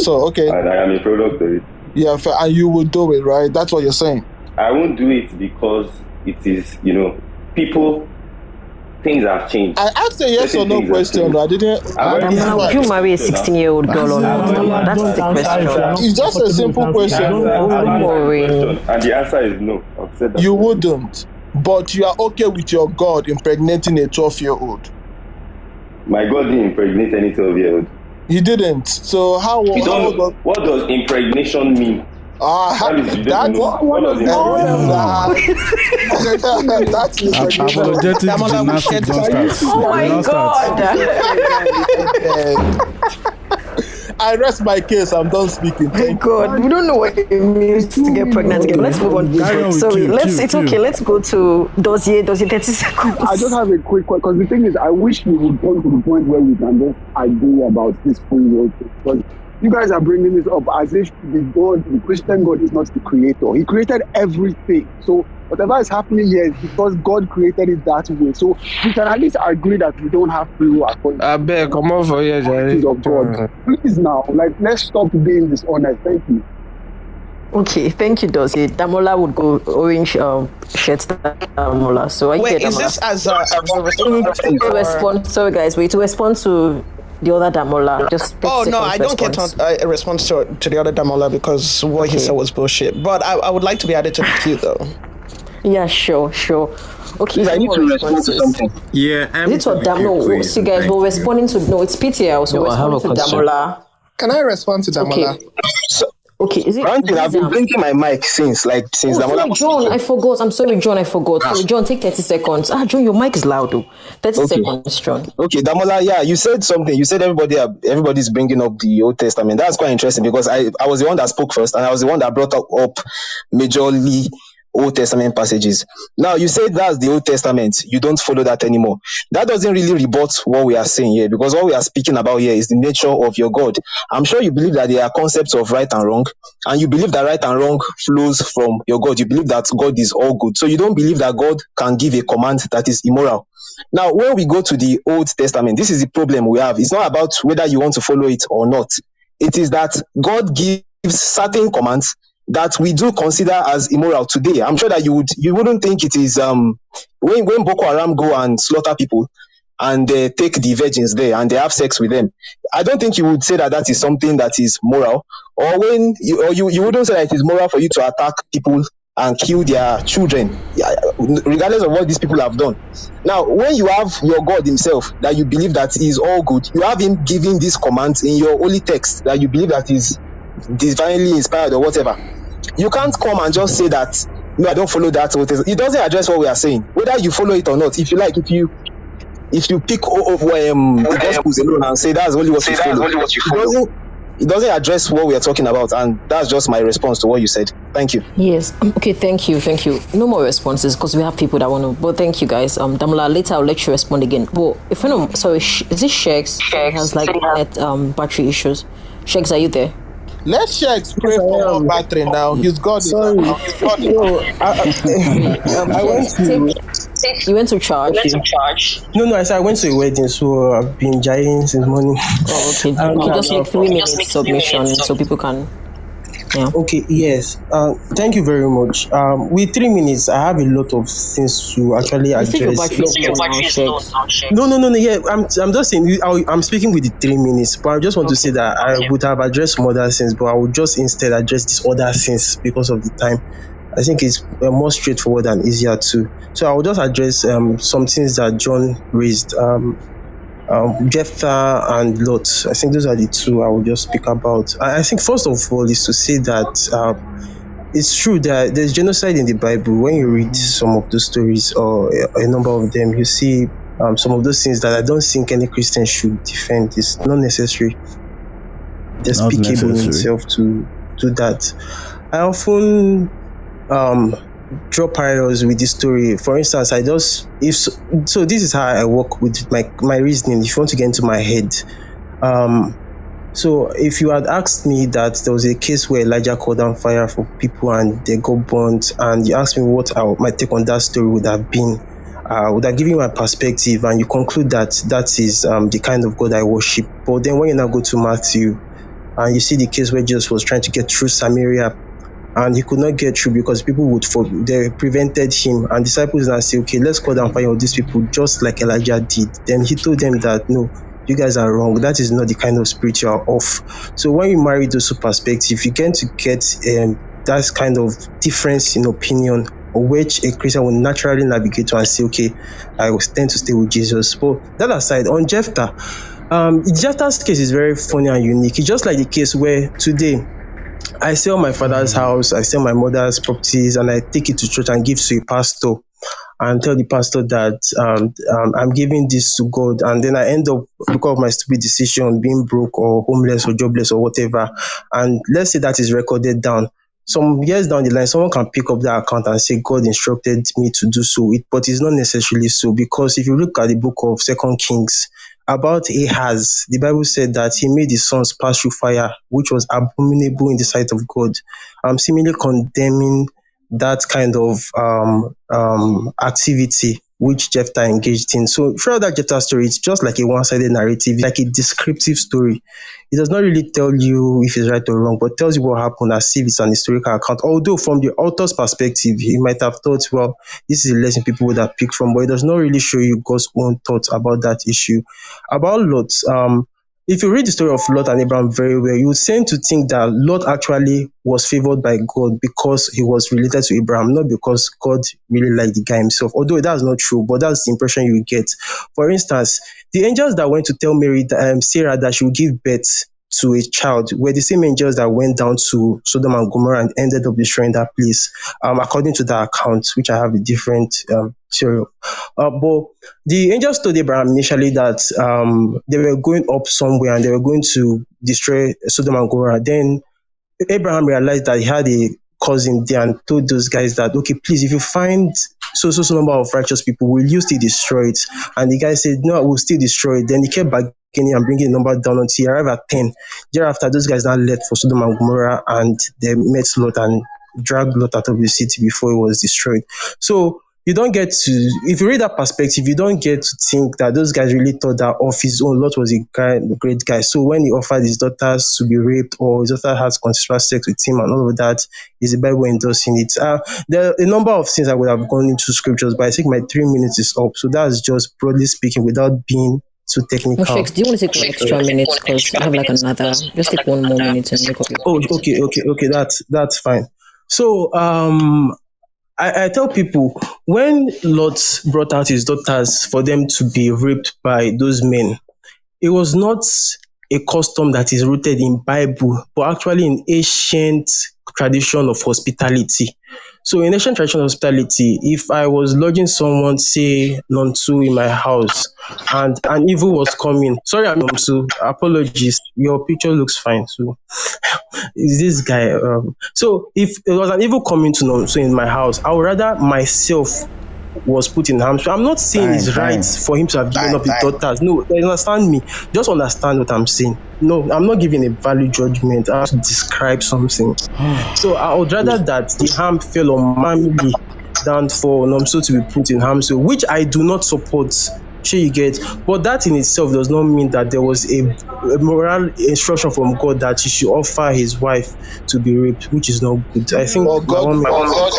And I am a product of it. Yeah, and you would do it, right? That's what you're saying. I won't do it because it is, things have changed. I asked a yes or no question. I didn't. Would you marry a 16-year-old girl or not? That's the question. It's just a simple question. And the answer is no. I've said that. You wouldn't, but you are okay with your God impregnating a 12-year-old. My God didn't impregnate any 12-year-old. He didn't. So What does impregnation mean? What does Apologetic gymnastics don't start. Oh my God. I rest my case. I'm done speaking. Thank God. We don't know what it means to get pregnant again. Let's move on. Sorry, it's okay. Let's go to Dossier 30 seconds. I just have a quick question, because the thing is, I wish we would go to the point where we can just agree about this free will thing. Because you guys are bringing this up as if the Christian God is not the creator. He created everything. So whatever is happening here is because God created it that way. So we can at least agree that we don't have free will according to beg, come on for you, Jerry. of God. Please now, let's stop being dishonest. Thank you. Okay, thank you, Dossier. Damola would go orange shirt. Damola. So are you Wait, there, is Damola? this as a to respond? Sorry, guys. Wait, to respond to the other Damola. Just I don't get a response to the other Damola because what he said was bullshit. But I would like to be added to the queue though. Yeah, sure. Okay, I need to respond to something. Yeah, it's what Damola. See, guys, we're responding to it's PTL, so we're responding to Damola. Can I respond to Damola? Okay, is it? Ranting, I've been blinking my mic since Damola. John, I forgot. I'm sorry, John, I forgot. Sorry, John, take 30 seconds. John, your mic is loud, though. 30 seconds, John. Okay, Damola, you said something. You said everybody's bringing up the Old Testament. That's quite interesting because I was the one that spoke first, and I was the one that brought up majorly Old Testament passages. Now, you say that's the Old Testament. You don't follow that anymore. That doesn't really rebut what we are saying here, because what we are speaking about here is the nature of your God. I'm sure you believe that there are concepts of right and wrong, and you believe that right and wrong flows from your God. You believe that God is all good. So you don't believe that God can give a command that is immoral. Now, when we go to the Old Testament, this is the problem we have. It's not about whether you want to follow it or not. It is that God gives certain commands that we do consider as immoral today. I'm sure that you wouldn't think it is when Boko Haram go and slaughter people and they take the virgins there and they have sex with them. I don't think you would say that is something that is moral, or when you wouldn't say that it is moral for you to attack people and kill their children, regardless of what these people have done. Now, when you have your God himself that you believe that is all good, you have him giving these commands in your holy text that you believe that is divinely inspired or whatever. You can't come and just say that no, I don't follow that. It doesn't address what we are saying, whether you follow it or not. If you like, if you pick the Gospels alone and say that's only what you follow, it doesn't address what we are talking about, and that's just my response to what you said. Thank you. Yes. Okay. Thank you. No more responses because we have people that want to. But thank you, guys. Damola, later I'll let you respond again. But if I know, sorry, is this Sheks? Has battery issues. Sheks, are you there? Let Sheks pray for more battery now. He's got it. You went to church? No, I said I went to a wedding, so I've been gying since morning. Oh, okay. Just make 3 minutes submission so people can. Yeah. Okay, yes. Thank you very much. With 3 minutes, I have a lot of things to actually You said your address. battery is low now, Shex. No. Yeah, I'm just saying. I'm speaking with the 3 minutes, but I just want to say Okay. that I would have addressed some other things, but I would just instead address these other things because of the time. I think it's more straightforward and easier too. So I will just address some things that John raised. Jephthah and Lot. I think those are the two I will just speak about. I think first of all is to say that it's true that there's genocide in the Bible. When you read some of those stories or a number of them, you see some of those things that I don't think any Christian should defend. It's not necessary, Not despicable in necessary. itself to do that. I often draw parallels with this story. For instance, so this is how I work with my reasoning. If you want to get into my head, so if you had asked me that there was a case where Elijah called down fire for people and they got burnt, and you asked me what my take on that story would have been, I would have given you my perspective, and you conclude that that is the kind of God I worship. But then when you now go to Matthew and you see the case where Jesus was trying to get through Samaria, and he could not get through because people they prevented him, and disciples now say, okay, let's call down fire on these people just like Elijah did. Then he told them that no, you guys are wrong. That is not the kind of spirit you are of. So when you marry those two perspectives, you get to get that kind of difference in opinion, which a Christian will naturally navigate to and say, okay, I will tend to stay with Jesus. But that aside, on Jephthah, Jephthah's case is very funny and unique. It's just like the case where today I sell my father's house, I sell my mother's properties, and I take it to church and give to a pastor and tell the pastor that I'm giving this to God. And then I end up, because of my stupid decision, being broke or homeless or jobless or whatever. And let's say that is recorded down. Some years down the line, someone can pick up that account and say, God instructed me to do so. But it's not necessarily so, because if you look at the book of 2 Kings, about Ahaz, the Bible said that he made his sons pass through fire, which was abominable in the sight of God. Similarly condemning that kind of activity which Jephthah engaged in. So throughout that Jephthah story, it's just like a one-sided narrative, like a descriptive story. It does not really tell you if it's right or wrong, but tells you what happened as if it's an historical account. Although from the author's perspective, he might have thought, well, this is a lesson people would have picked from, but it does not really show you God's own thoughts about that issue. About Lot, if you read the story of Lot and Abraham very well, you would tend to think that Lot actually was favored by God because he was related to Abraham, not because God really liked the guy himself. Although that's not true, but that's the impression you get. For instance, the angels that went to tell Sarah that she would give birth to a child were the same angels that went down to Sodom and Gomorrah and ended up destroying that place, according to that account, which I have a different theory of. But the angels told Abraham initially that they were going up somewhere and they were going to destroy Sodom and Gomorrah. Then Abraham realized that he had a cousin there and told those guys that, okay, please, if you find so number of righteous people, will you still destroy it? And the guy said, no, I will still destroy it. Then he kept bargaining and bringing the number down until he arrived at 10. Thereafter, those guys now left for Sodom and Gomorrah and they met Lot and dragged Lot out of the city before it was destroyed. So you don't get to, if you read that perspective, you don't get to think that those guys really thought that of his own Lot was a great guy. So when he offered his daughters to be raped or his daughter has consensual sex with him and all of that, is the Bible endorsing it? There are a number of things I would have gone into scriptures, but I think my 3 minutes is up. So that's just broadly speaking without being too technical. Shex, do you want to take one extra minute? Because I have like another, just take 1 more minute and make up your point. Okay, that's fine. So I tell people, when Lot brought out his daughters for them to be raped by those men, it was not a custom that is rooted in Bible, but actually in ancient tradition of hospitality. So in ancient tradition of hospitality, if I was lodging someone, say Nonsu, in my house, and an evil was coming, sorry, I'm Nonsu, apologies, your picture looks fine. So is this guy? So if there was an evil coming to Nonsu in my house, I would rather myself was put in harm's way. I'm not saying it's right for him to have given up his daughters. No, you understand me. Just understand what I'm saying. No, I'm not giving a value judgment. I have to describe something. So I would rather that the harm fell on family than for Nomso to be put in harm's way, which I do not support. Sure you get, but that in itself does not mean that there was a moral instruction from God that he should offer his wife to be raped, which is not good. I think Or my God, one or God,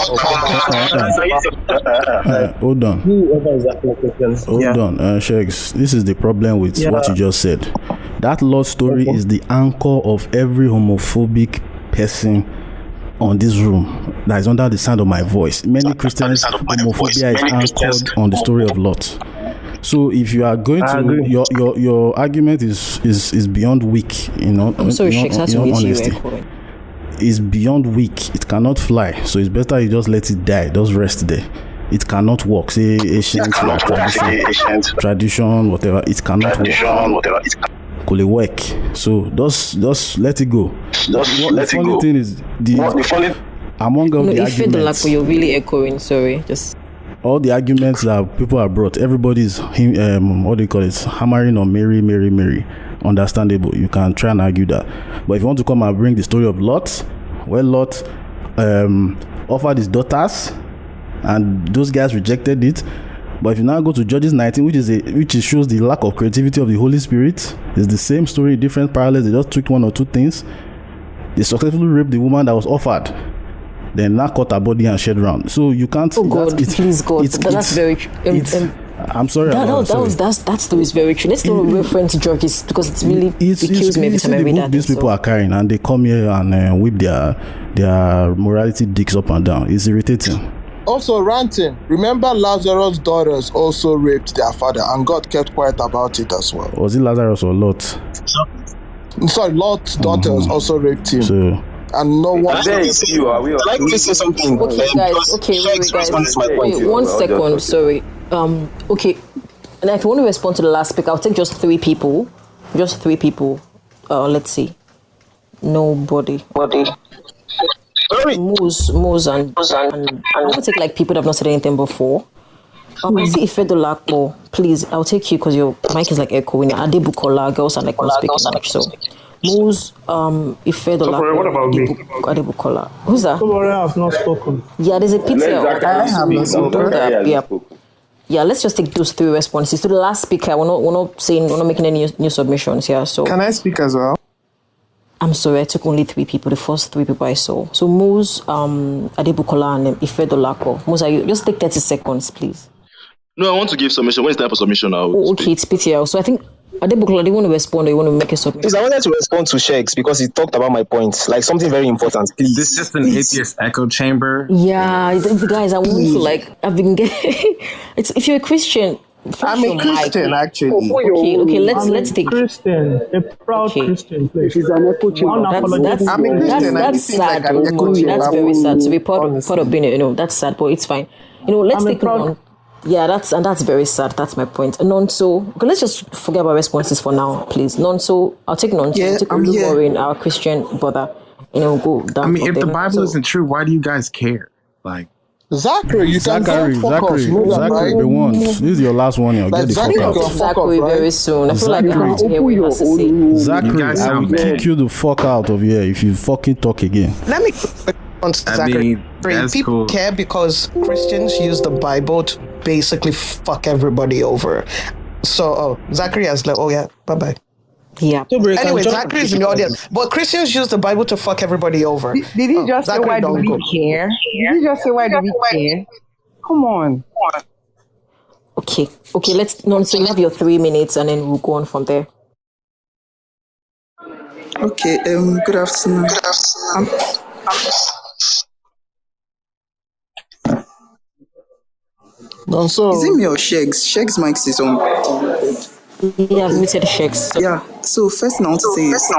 Hold on. whoever is asking the question. Hold on, Shakes. This is the problem with what you just said. That love story is the anchor of every homophobic person on this room that is under the sound of my voice. Many Christians, homophobia is anchored on the story of Lot. So if you are going to your argument is beyond weak, you know. I'm sorry, Shakes, has to meet you. It's beyond weak. It cannot fly. So it's better you just let it die. Just rest there. It cannot work. Say ancient tradition, whatever. It cannot work. Could it work? So just let it go. The funny thing is among all the arguments. You're really echoing. Sorry, just. All the arguments that people have brought, everybody's what do you call it, hammering on Mary. Understandable. You can try and argue that. But if you want to come and bring the story of Lot, well, Lot offered his daughters, and those guys rejected it. But if you now go to Judges 19, which shows the lack of creativity of the Holy Spirit, it's the same story, different parallels. They just took one or two things. They successfully raped the woman that was offered. Then now cut her body and shed round. So you can't. Oh God, please God, that's very true. I'm sorry. That story is very true. Let's not reference to Judges because it kills me every time I read that. These people are carrying and they come here and whip their morality dicks up and down. It's irritating. Also, Ranting. Remember Lazarus' daughters also raped their father, and God kept quiet about it as well. Was it Lazarus or Lot? Sorry, Lot's daughters also raped him. So. And no one. Can I quickly say something? Okay, guys. Wait, 1 second. Sorry. Okay. And if you want to respond to the last speaker, I'll take just three people. Let's see. Nobody. Moose and I want to take like people that have not said anything before. I see Ifedolapo. Please, I'll take you because your mic is like echoing. Adebukola, girls are like not speaking much. So Moose, Ifedolapo. What about me? Adebukola. Who's that? I have not spoken. Yeah, there's a picture. Yeah, let's just take those three responses. To the last speaker, we're not making any new submissions here. So can I speak as well? I'm sorry, I took only three people, the first three people I saw. So Moose, Adebukola, and Ifedolapo. Moose, just take 30 seconds, please. No, I want to give submission. When is time for submission now? Okay, it's PTL. So I think Adebukola, do you want to respond or you want to make a submission? Please, I wanted to respond to Shakes because he talked about my points, like something very important. Please. This is just an atheist echo chamber. Yeah, guys, I want to I've been getting. If you're a Christian. I'm a Christian, actually. Okay, let's take Christian, a proud Christian. She's an echo chamber. That's sad. That's very sad. To be part of being, that's sad, but it's fine. Let's take on. Yeah, that's very sad. That's my point. Nonso, let's just forget about responses for now, please. Nonso, I'll take Nonso. Yeah, I'll take Olumorin, our Christian brother. Go down. If the Bible isn't true, why do you guys care? Zachary, Zachary, the one. This is your last one. You'll get the fuck out. Zachary, very soon. I feel like I have to hear what he has to say. Zachary, I will kick you the fuck out of here if you fucking talk again. Let me on Zachary. People care because Christians use the Bible to basically fuck everybody over. So, Zachary has like, bye-bye. Yeah. Anyway, Zachary is in the audience. But Christians use the Bible to fuck everybody over. Did he just say why do we care? Did he just say why do we care? Come on. Okay, so you have your 3 minutes and then we'll go on from there. Okay, good afternoon. Is it me or Shakes? Shakes' mic is on. Yeah, we said Shakes. Yeah, so first thing I want to say is,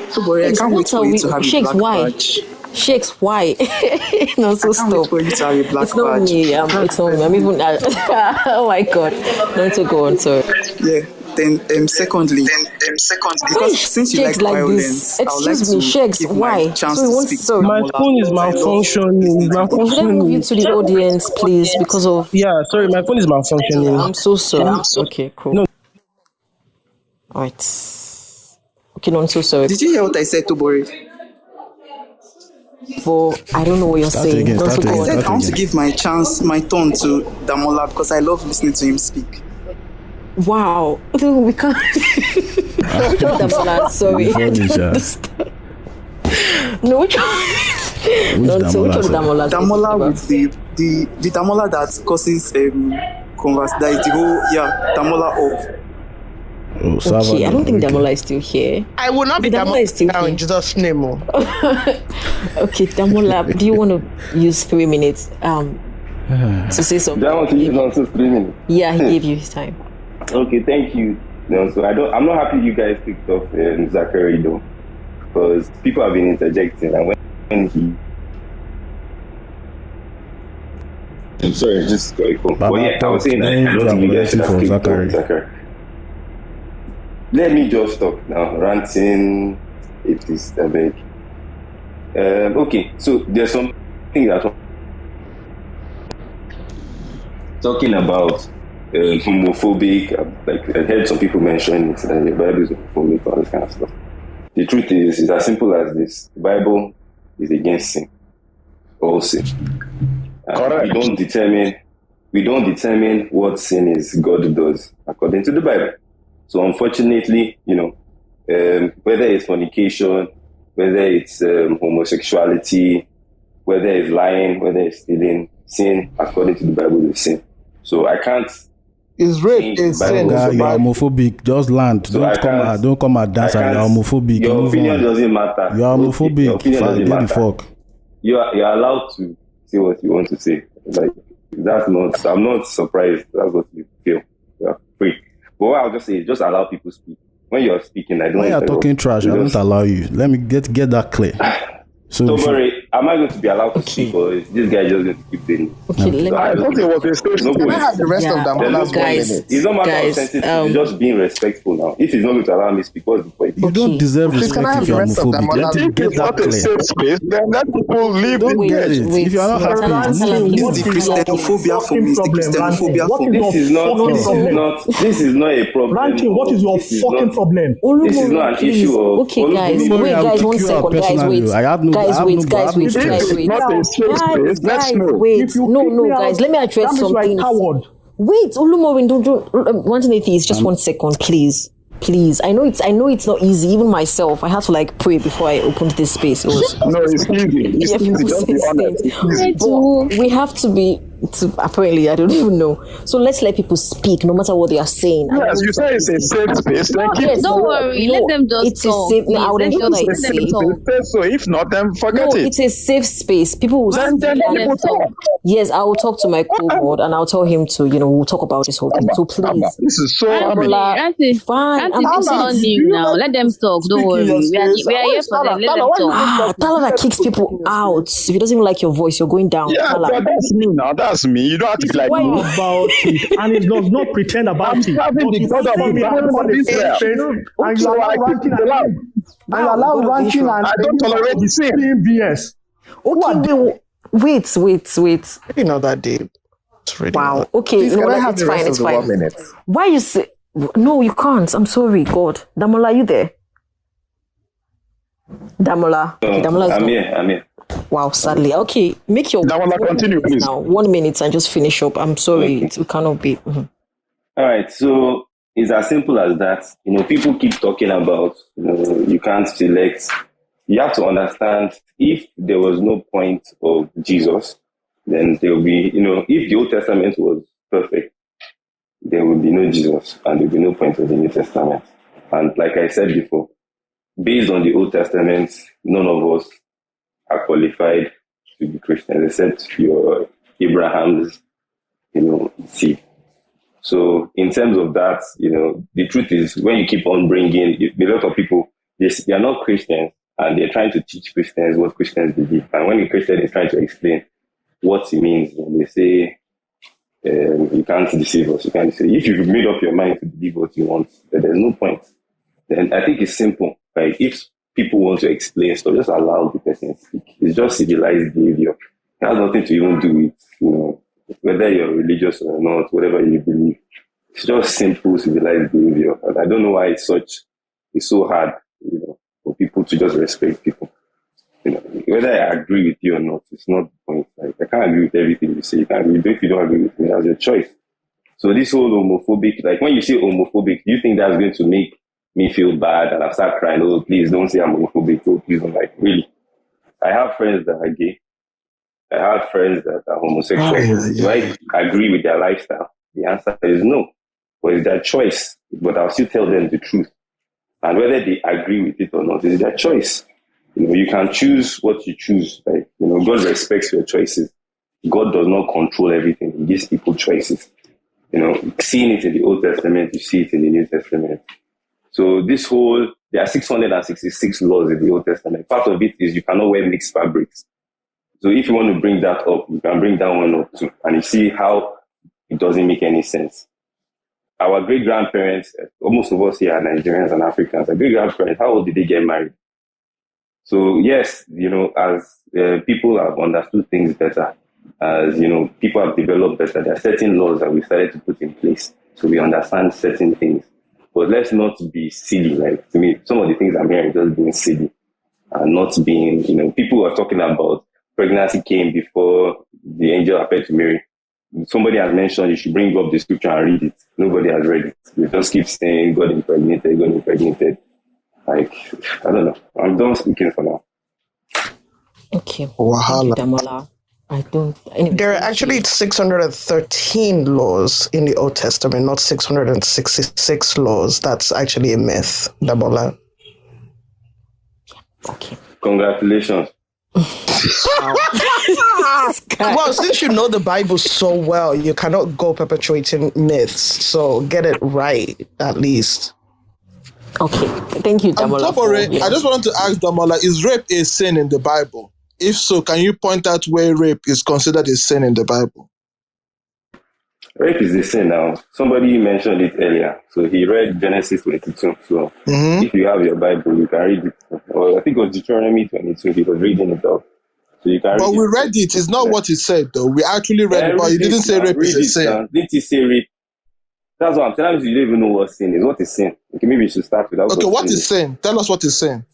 I can't wait for you to have a black badge. Shakes, why? No, so stop. It's not me. It's not me. I'm even. Oh my God. Not to go on. Sorry. Yeah. Then, secondly, because since you like violence, I would like to Shakes, why? Chance to speak. My phone is malfunctioning. Let me move you to the audience, please, because of. Yeah, sorry, my phone is malfunctioning. I'm so sorry. Okay, cool. No. All right. Okay, no, I'm so sorry. Did you hear what I said, Tobori? but I don't know what you're saying. I said I want to give my turn to Damola because I love listening to him speak. Wow. We can't. Damola, sorry. No, which one? Damola with the Damola that causes converse. That is the whole Damola up. Okay, I don't think Damola is still here. I will not be Damola now in Jesus' name. Okay, Damola, do you want to use 3 minutes to say something? Do I want to use also 3 minutes? Yeah, he gave you his time. Okay, thank you. No, so I'm not happy you guys picked off Zachary though, because people have been interjecting, and when he, I'm sorry, just got a call. But yeah, I was saying that I don't think you guys should have picked off Zachary. Let me just talk now. Ranting Atheist, I beg. Okay, so there's something that talking about homophobic, like I heard some people mention it, that the Bible is homophobic, all this kind of stuff. The truth is, it's as simple as this. The Bible is against sin. All sin. We don't determine what sin is. God does, according to the Bible. So unfortunately, whether it's fornication, whether it's homosexuality, whether it's lying, whether it's stealing, sin, according to the Bible, is sin. So I can't. Is rape a sin? You're homophobic. Just land. So don't come and dance. You're homophobic. Your opinion doesn't matter. You're homophobic. Your opinion doesn't matter. The fuck. You're allowed to say what you want to say. Like I'm not surprised. That's what you feel. You're free. But what I'll just say is just allow people to speak. When you're speaking, I don't. When you're talking trash, I don't allow you. Let me get that clear. So don't worry, am I going to be allowed to speak, or is this guy just going to keep doing it? Okay, I thought it was a statement. Can I have the rest of them? It's not matter of sensitivity, it's just being respectful now. If he's not going to allow me to speak, what's the point? You don't deserve respect if you're homophobic. Let him get that clear. If it's not a safe space, then let people live in get it. If you're not happy, This is the Christianophobia for me. It's the Christianophobia for me. This is not a problem. Ranting, what is your fucking problem? This is not an issue of... Okay, guys, wait, guys, 1 second. Guys, wait. No, guys, let me address something. Wait, Olumorin, don't Ranting Atheist, just 1 second, please. I know it's not easy. Even myself, I had to pray before I opened this space. No, it's easy. It's easy. Just be honest. But we have to be. Apparently, I don't even know. So let's let people speak, no matter what they are saying. Yes, you say it's a safe space. Don't worry, let them just talk. I would ensure that it's safe. So if not, then forget it. It's a safe space. People will talk. Yes, I will talk to my co-mod and I'll tell him to, we'll talk about this whole thing. So please. This is so fine. I'm on you now. Let them talk. Don't worry. We are here for them. Let them talk. Tala that kicks people out. If he doesn't even like your voice, you're going down. Yeah, that's me now. That's me. You don't have to like me. About it, and it does not pretend about it. Having the God of and you allow ranting and I don't tolerate the same BS. Okay, wait. You know that, Dave. Wow. Okay, it's fine. It's fine. Why you say no? You can't. I'm sorry. God, Damola, are you there? Damola. Okay, Damola is I'm here. Wow, sadly. Okay, make your... continue, please. Now, 1 minute and just finish up. I'm sorry, it cannot be... Mm-hmm. All right, so it's as simple as that. People keep talking about, you can't select. You have to understand, if there was no point of Jesus, then there will be, if the Old Testament was perfect, there will be no Jesus, and there will be no point of the New Testament. And like I said before, based on the Old Testament, none of us are qualified to be Christians, except your Abraham's, seed. So in terms of that, the truth is, when you keep on bringing a lot of people, they are not Christians, and they're trying to teach Christians what Christians believe. And when a Christian is trying to explain what it means, when they say, you can't deceive us, you can't say, if you've made up your mind to believe what you want, then there's no point. Then I think it's simple. Like, if people want to explain stuff, just allow the person to speak. It's just civilized behavior. It has nothing to even do with, whether you're religious or not, whatever you believe. It's just simple civilized behavior. And I don't know why it's so hard, for people to just respect people. Whether I agree with you or not, it's not the point. Like, I can't agree with everything you say. You can't agree. If you don't agree with me, that's your choice. So this whole homophobic, like when you say homophobic, do you think that's going to make me feel bad and I start crying? Oh, please don't say I'm homophobic. Oh, please don't. Like, really? I have friends that are gay. I have friends that are homosexual. Do I agree with their lifestyle? The answer is no. But it's their choice. But I'll still tell them the truth. And whether they agree with it or not, it's their choice. You can choose what you choose. Like, God respects your choices. God does not control everything. He gives people choices. Seeing it in the Old Testament, you see it in the New Testament. So there are 666 laws in the Old Testament. Part of it is you cannot wear mixed fabrics. So if you want to bring that up, you can bring that one up too. And you see how it doesn't make any sense. Our great-grandparents, most of us here are Nigerians and Africans. Our great-grandparents, how old did they get married? So yes, as people have understood things better, as people have developed better, there are certain laws that we started to put in place. So we understand certain things. But let's not be silly. Like, to me, some of the things I'm hearing just being silly and not being, people are talking about pregnancy came before the angel appeared to Mary. Somebody has mentioned you should bring up the scripture and read it. Nobody has read it. We just keep saying God impregnated, God impregnated. Like, I don't know. I'm done speaking for now. Okay. Thank you, Damola. There are actually 613 laws in the Old Testament, not 666 laws. That's actually a myth, Damola. Okay. Congratulations. Well, since you know the Bible so well, you cannot go perpetuating myths. So get it right, at least. Okay. Thank you, Damola. I just wanted to ask Damola, is rape a sin in the Bible? If so, can you point out where rape is considered a sin in the Bible? Rape is a sin now. Somebody mentioned it earlier. So he read Genesis 22. So if you have your Bible, you can read it. Or I think it was Deuteronomy 22. He was reading it out. So you can but read we read it. It's not what he said, though. We actually read it, but he didn't say rape is a sin. Didn't he say rape? That's what I'm telling you. You don't even know what sin is. What is sin? Okay, maybe we should start with that. Okay, what is sin? Tell us what is sin.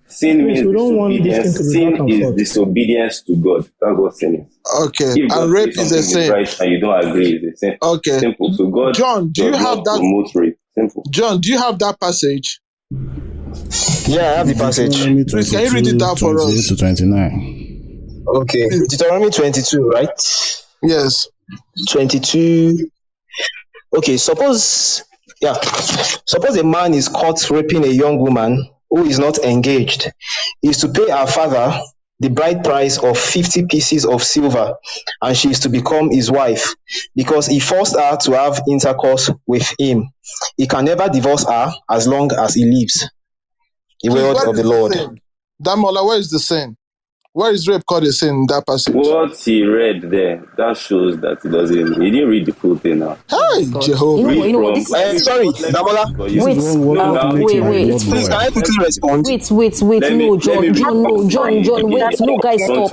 Sin means disobedience. Sin is disobedience to God. That's what sin is. Okay, and rape is a sin. Right, and you don't agree, it's a sin. Okay. Simple. So God John, do you have that? Promote rape. Simple. John, do you have that passage? Yeah, I have the passage. Please, can you read it out for us? 28 to 29. Okay, Deuteronomy 22, right? Yes. 22. Okay, suppose a man is caught raping a young woman who is not engaged. He is to pay her father the bride price of 50 pieces of silver, and she is to become his wife, because he forced her to have intercourse with him. He can never divorce her as long as he lives. The word of the Lord. Damola, where is the sin? Where is rape called a sin in that passage? What he read there, that shows that he didn't read the full thing now. Hey, Jehovah. Sorry, Damola. Wait. Please, can I quickly respond? Wait. John, wait. No, guys, stop.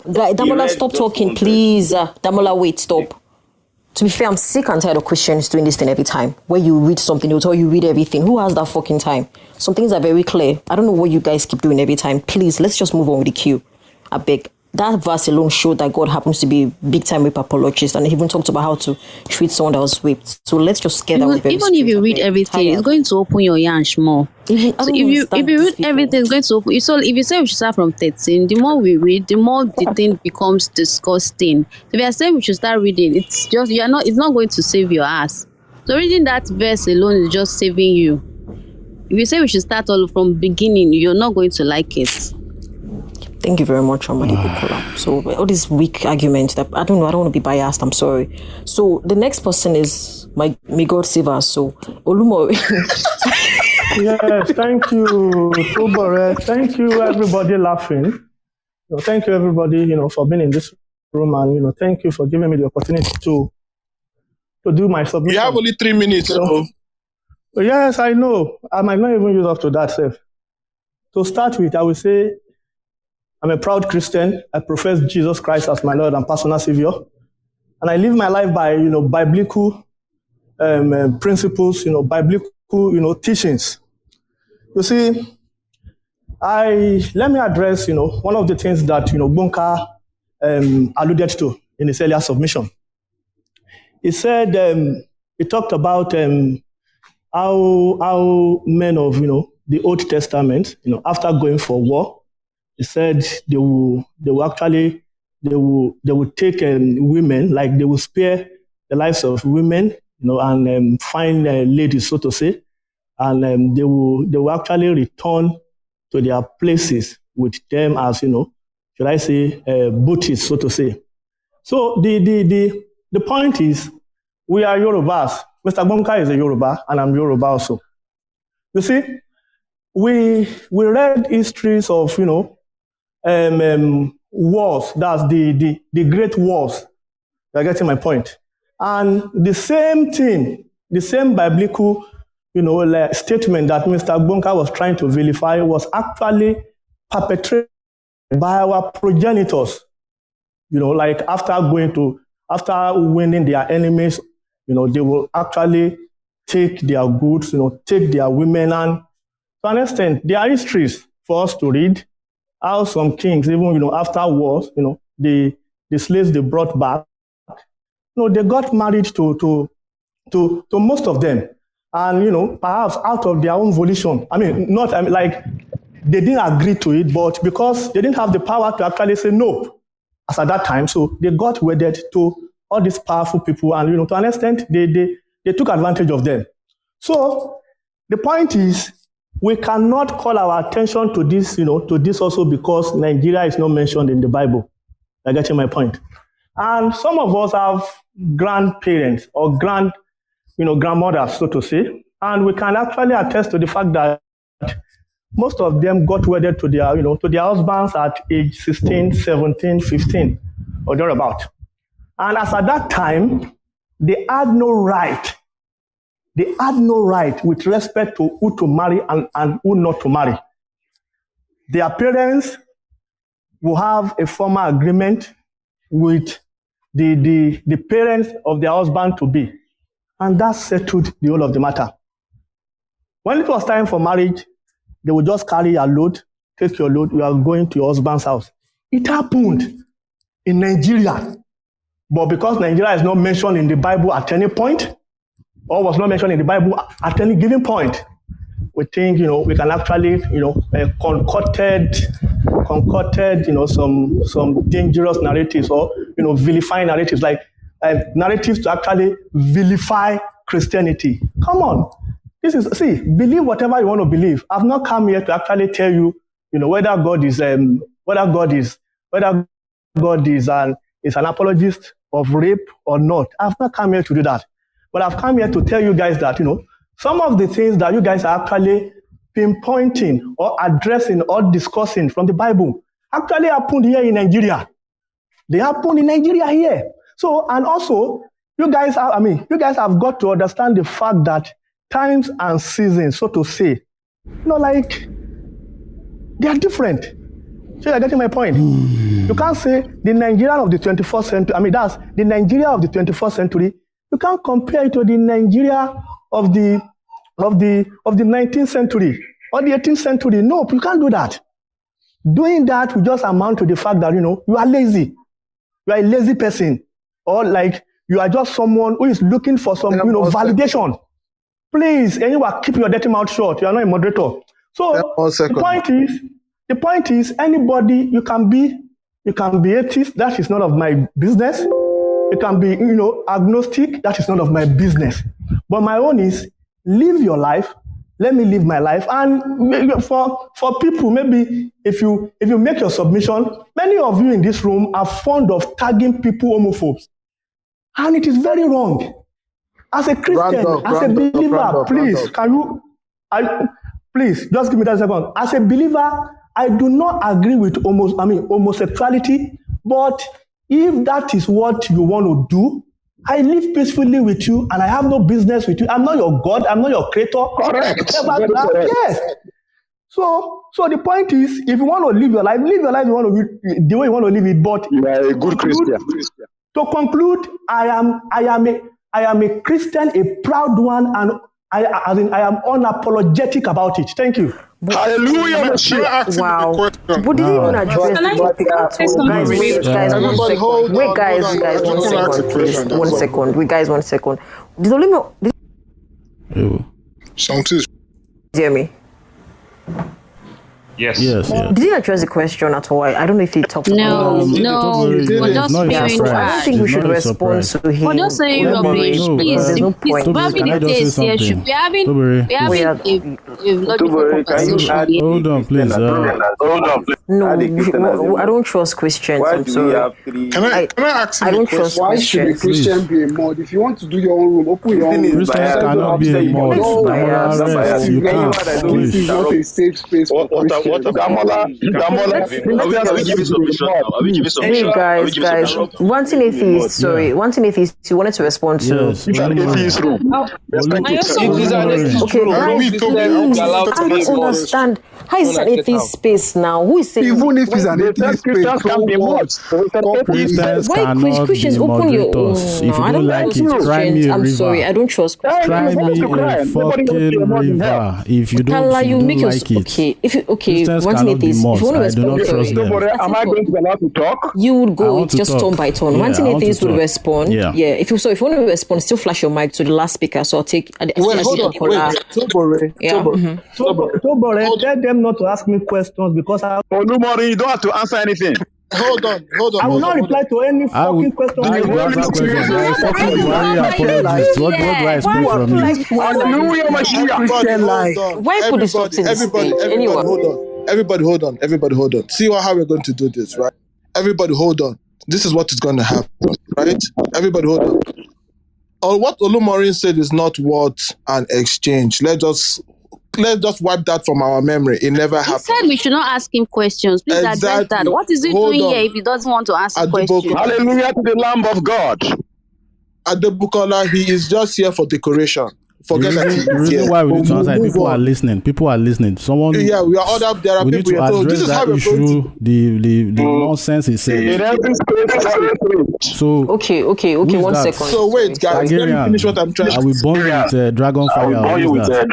Damola, stop talking, please. Damola, wait, stop. To be fair, I'm sick and tired of Christians doing this thing every time. Where you read something, they'll tell you read everything. Who has that fucking time? Some things are very clear. I don't know what you guys keep doing every time. Please, let's just move on with the queue. I beg. That verse alone showed that God happens to be a big-time rape apologist, and he even talked about how to treat someone that was raped. So let's just get that with even if you read everything, it's going to open your yansh more. So if you read everything, it's going to open. So if you say we should start from 13, the more we read, the more the thing becomes disgusting. If you are saying we should start reading, it's just it's not going to save your ass. So reading that verse alone is just saving you. If you say we should start all from beginning, you're not going to like it. Thank you very much, Amadi Bukola. So all these weak arguments that I don't want to be biased. I'm sorry. So the next person is may God save us. So Olumo. Yes, thank you, Tobore. Thank you, everybody laughing. Thank you, everybody, for being in this room, and thank you for giving me the opportunity to do my submission. You have only 3 minutes. Yes, I know. I might not even use up to that, Seth. To start with, I will say, I'm a proud Christian. I profess Jesus Christ as my Lord and personal Savior. And I live my life by, biblical principles, biblical, teachings. You see, Let me address, one of the things that, Bonka alluded to in his earlier submission. He said, he talked about how men of, the Old Testament, after going for war, he said they will take women, like they will spare the lives of women, and find ladies, so to say, and they will actually return to their places with them as, should I say, booty, so to say. So the point is, we are Yorubas. Mr. Bonka is a Yoruba, and I'm Yoruba also. You see, we read histories of, wars. That's the great wars. You're getting my point. And the same thing, the same biblical, statement that Mr. Bonka was trying to vilify was actually perpetrated by our progenitors. Like after winning their enemies, they will actually take their goods, take their women, and to an extent, there are histories for us to read how some kings, even, after wars, the slaves they brought back, they got married to most of them. And, perhaps out of their own volition. Like, they didn't agree to it, but because they didn't have the power to actually say no as at that time, so they got wedded to all these powerful people, and, to an extent, they took advantage of them. So the point is, we cannot call our attention to this, to this also because Nigeria is not mentioned in the Bible. You're getting my point. And some of us have grandparents or grandmothers, so to say, and we can actually attest to the fact that most of them got wedded to their, to their husbands at age 16, 17, 15, or thereabout. And as at that time, they had no right. They had no right with respect to who to marry and who not to marry. Their parents will have a formal agreement with the parents of their husband to be. And that settled the whole of the matter. When it was time for marriage, they would just carry your load, take your load, you are going to your husband's house. It happened in Nigeria. But because Nigeria is not mentioned in the Bible at any point, or was not mentioned in the Bible at any given point, we think, we can actually, concocted, some dangerous narratives or, vilifying narratives, like narratives to actually vilify Christianity. Come on. Believe whatever you want to believe. I've not come here to actually tell you, whether God is an apologist of rape or not. I've not come here to do that. But I've come here to tell you guys that, some of the things that you guys are actually pinpointing or addressing or discussing from the Bible actually happened here in Nigeria. They happened in Nigeria here. So, and also, you guys have got to understand the fact that times and seasons, so to say, they are different. So you're getting my point? You can't say the Nigeria of the 21st century, that's the Nigeria of the 21st century. You can't compare it to the Nigeria of the 19th century or the 18th century. No, you can't do that. Doing that will just amount to the fact that, you are lazy. You are a lazy person. Or like you are just someone who is looking for some, validation. Please, anyone, keep your dirty mouth shut. You are not a moderator. So the point is, anybody, you can be atheist. That is none of my business. You can be, agnostic. That is none of my business. But my own is, live your life. Let me live my life. And for people, maybe if you make your submission, many of you in this room are fond of tagging people homophobes. And it is very wrong. As a Christian, as a believer, please, just give me that second. As a believer, I do not agree with homosexuality, but if that is what you want to do, I live peacefully with you and I have no business with you. I'm not your God, I'm not your creator. Correct. Yes. So the point is, if you want to live your life you want to the way you want to live it, but you are a good Christian. To conclude, I am a Christian, a proud one, and I am unapologetic about it. Thank you. Hallelujah, Can I Mashiach. ask him a question? But did you even address guys, wait, guys, Everybody hold wait, on, guys, hold on. guys, I one just wanna ask a second, please. question. One second. Wait, guys, 1 second. Did Olimo hear me? Yes. Did he address the question at all? I don't know if he talked No, about it. we're just So being I don't trash. think we should respond to him. We're just saying rubbish. Please, There's no point. probably the days here should be having a logical conversation. Hold on, please. No, I don't trust Christians. I'm sorry. Can I ask him I a don't question? trust Why should a Christians. Christian be a mod? If you want to do your own room, open your own room. Christians cannot be a mod. You can't. This is not a safe space for Christians. Hey guys, Ranting Atheist, sorry, Ranting Atheist, you wanted to respond to. Yes. Okay, guys, I don't understand. How is an atheist space now? Who is saying? Even if it's an atheist space, Christians why cannot Christians be open your own? moderators. If you I don't like it, try me a I'm river. sorry, I don't trust Christians. Try me a fucking river. If you don't, Kala, if you you don't make like it. okay. If you Christians Ranting cannot be Atheist, if you want to mods. I do not respond, trust them. Am I going to be allowed to talk? you would I go want to just talk. turn by turn. Yeah, Ranting I want to Atheist would talk. respond. Yeah. If you want to respond, still flash your mic to the last speaker. So I'll take. Wait, hold on. Tobore. Tobore, tell them not to ask me questions because Olumori, you don't have to answer anything. Hold on. I will not reply to any fucking question. I will answer questions. I fucking worry apologist. What do I expect from you? Hallelujah, Mashiach. Why put this up in this stage? Anyone? Hold on. Everybody hold on. See how we're going to do this, right? Everybody hold on. This is what is going to happen, right? Everybody hold on. What Olumorin said is not what an exchange. Let's just wipe that from our memory. It never He happened. said we should not ask him questions. Please address that. What is he doing here if he doesn't want to ask questions? Hallelujah to the Lamb of God. Adebukola, he is just here for decoration. Forget that he The is reason here. why we need to answer it, Move people on. are listening. People are listening. Someone. Yeah, we are all up there. Are We need people to here. So address this is how that we're going issue. to. The nonsense he said. So Okay. who is 1 that? second. So wait, guys. Let me finish what I'm trying I to will say. burn you with dragon fire. Who is that?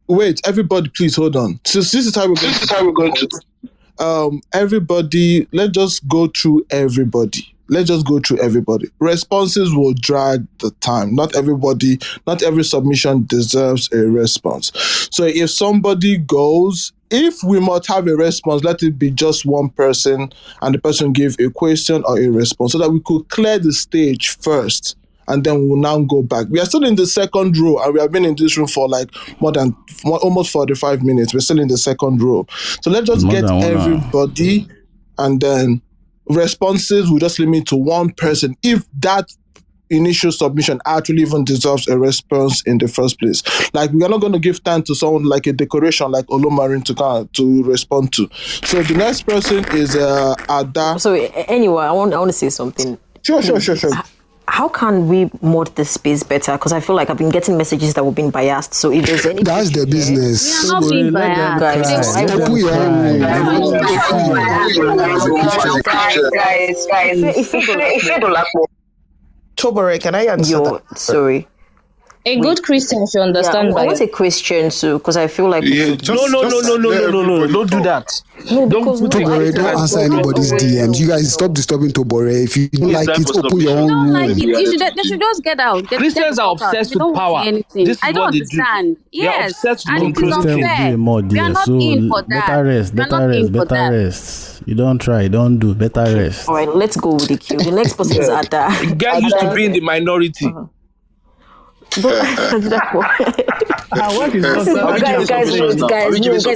Wait, everybody, please hold on. So this is how we're going to. Everybody, let's just go through everybody. Responses will drag the time. Not every submission deserves a response. So if somebody goes, if we must have a response, let it be just one person and the person give a question or a response so that we could clear the stage first. And then we'll now go back. We are still in the second row, and we have been in this room for like almost 45 minutes. We're still in the second row. So let's just get everybody, and then responses will just limit to one person if that initial submission actually even deserves a response in the first place. Like, we are not going to give time to someone like a decoration like Olomarin to respond to. So the next person is Ada. So anyway, I want to say something. Sure. How can we mod the space better? Because I feel like I've been getting messages that we've been biased. So if there's any, that's their business. We are not being biased. Tobore, can I answer that? Sorry. A good Christian should understand I bias. want a Christian too, because I feel like No, don't do that. No, because Tobore, don't answer anybody's DMs. You guys stop disturbing Tobore. If you don't like it, open your own room. They should just get out. Christians are obsessed with power. This is I don't what they understand. do. They are Yes, obsessed with and it is Christian will unfair. be a mod We are here, not so in for that. better rest. You don't try, don't do, better rest. All right, let's go with the queue. The next person is Ada. Get used to being the minority. Guys,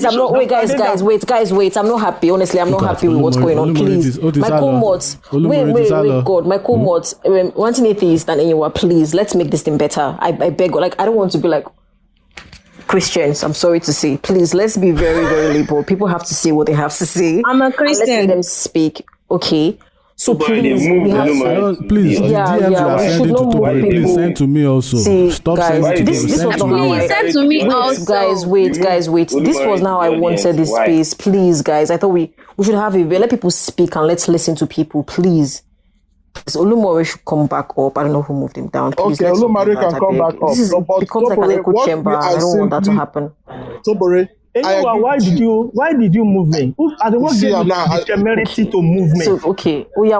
I'm not. Wait. I'm not happy. Honestly, I'm not happy with what's going on. Please, my co-mods. Wait, God, my co-mods. Ranting Atheist and anyone, please, let's make this thing better. I beg. Like, I don't want to be like Christians. I'm sorry to say. Please, let's be very, very liberal. People have to say what they have to say. I'm a Christian. Let's let them speak. Okay. So please, please, send to me also. Stop sending to this was not how I send to me also. Wait. This was now I wanted this space. Please, guys. I thought we should have it. Let people speak and let's listen to people. Please. Olumore should come back up. I don't know who moved him down. Please, okay, Olumore can come back up. This becomes like an echo chamber. I don't want that to happen. Tobore, Anyway, why did you move me? What gave you the temerity to move me? So okay, wait.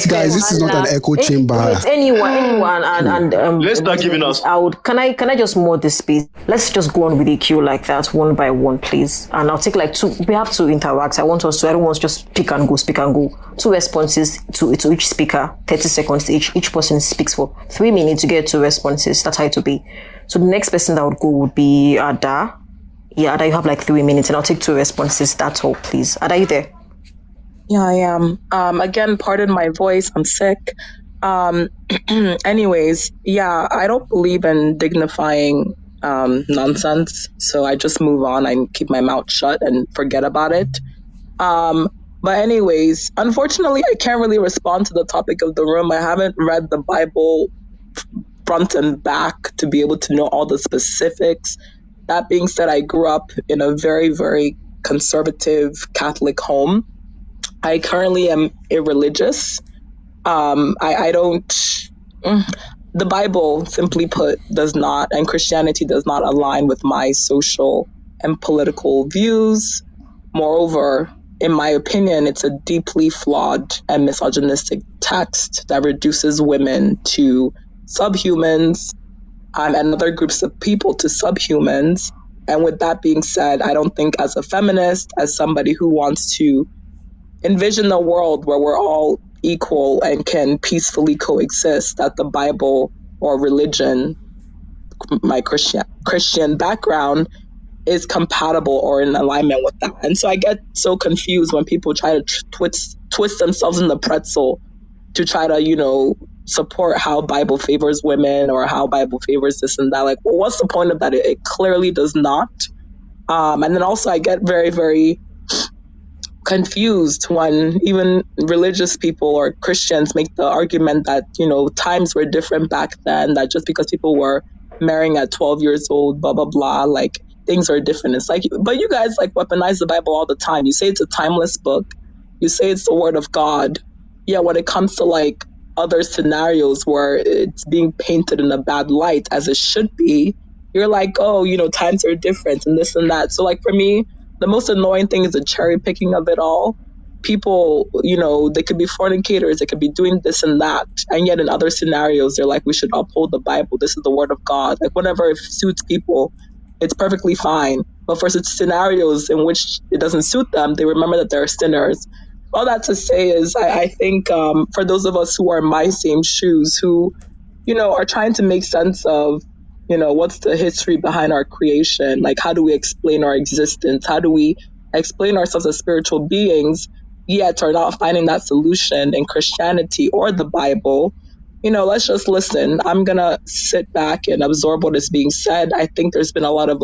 Guys, this is not an echo chamber. Wait, anyone, and let's start giving us. Can I just mod this space? Let's just go on with the queue like that, one by one, please. And I'll take like two. We have to interact. I don't want to just speak and go. 2 responses to each speaker, 30 seconds each. Each person speaks for 3 minutes to get 2 responses. That's how it will be. So the next person that would go would be Ada. Yeah, Ada, you have like 3 minutes, and I'll take 2 responses. That's all, please. Ada, you there? Yeah, I am. Again, pardon my voice. I'm sick. Anyways, yeah, I don't believe in dignifying nonsense, so I just move on and keep my mouth shut and forget about it. But anyways, unfortunately, I can't really respond to the topic of the room. I haven't read the Bible front and back to be able to know all the specifics. That being said, I grew up in a very, very conservative Catholic home. I currently am irreligious. I don't... The Bible, simply put, does not, and Christianity does not align with my social and political views. Moreover, in my opinion, it's a deeply flawed and misogynistic text that reduces women to subhumans and other groups of people to subhumans. And with that being said, I don't think as a feminist, as somebody who wants to envision a world where we're all equal and can peacefully coexist, that the Bible or religion, my Christian background, is compatible or in alignment with that. And so I get so confused when people try to twist themselves in the pretzel to try to, support how Bible favors women or how Bible favors this and that. Like, well, what's the point of that? It clearly does not. And then also I get very, very confused when even religious people or Christians make the argument that, times were different back then, that just because people were marrying at 12 years old, blah, blah, blah, like things are different. It's like, but you guys like weaponize the Bible all the time. You say it's a timeless book. You say it's the word of God. Yeah, when it comes to like other scenarios where it's being painted in a bad light as it should be, you're like, oh, times are different and this and that. So like for me, the most annoying thing is the cherry picking of it all. People, they could be fornicators, they could be doing this and that. And yet in other scenarios, they're like, we should uphold the Bible. This is the word of God. Like whenever it suits people, it's perfectly fine. But for such scenarios in which it doesn't suit them, they remember that they're sinners. All that to say is, I think for those of us who are in my same shoes, who, are trying to make sense of, what's the history behind our creation? Like, how do we explain our existence? How do we explain ourselves as spiritual beings, yet are not finding that solution in Christianity or the Bible? Let's just listen. I'm going to sit back and absorb what is being said. I think there's been a lot of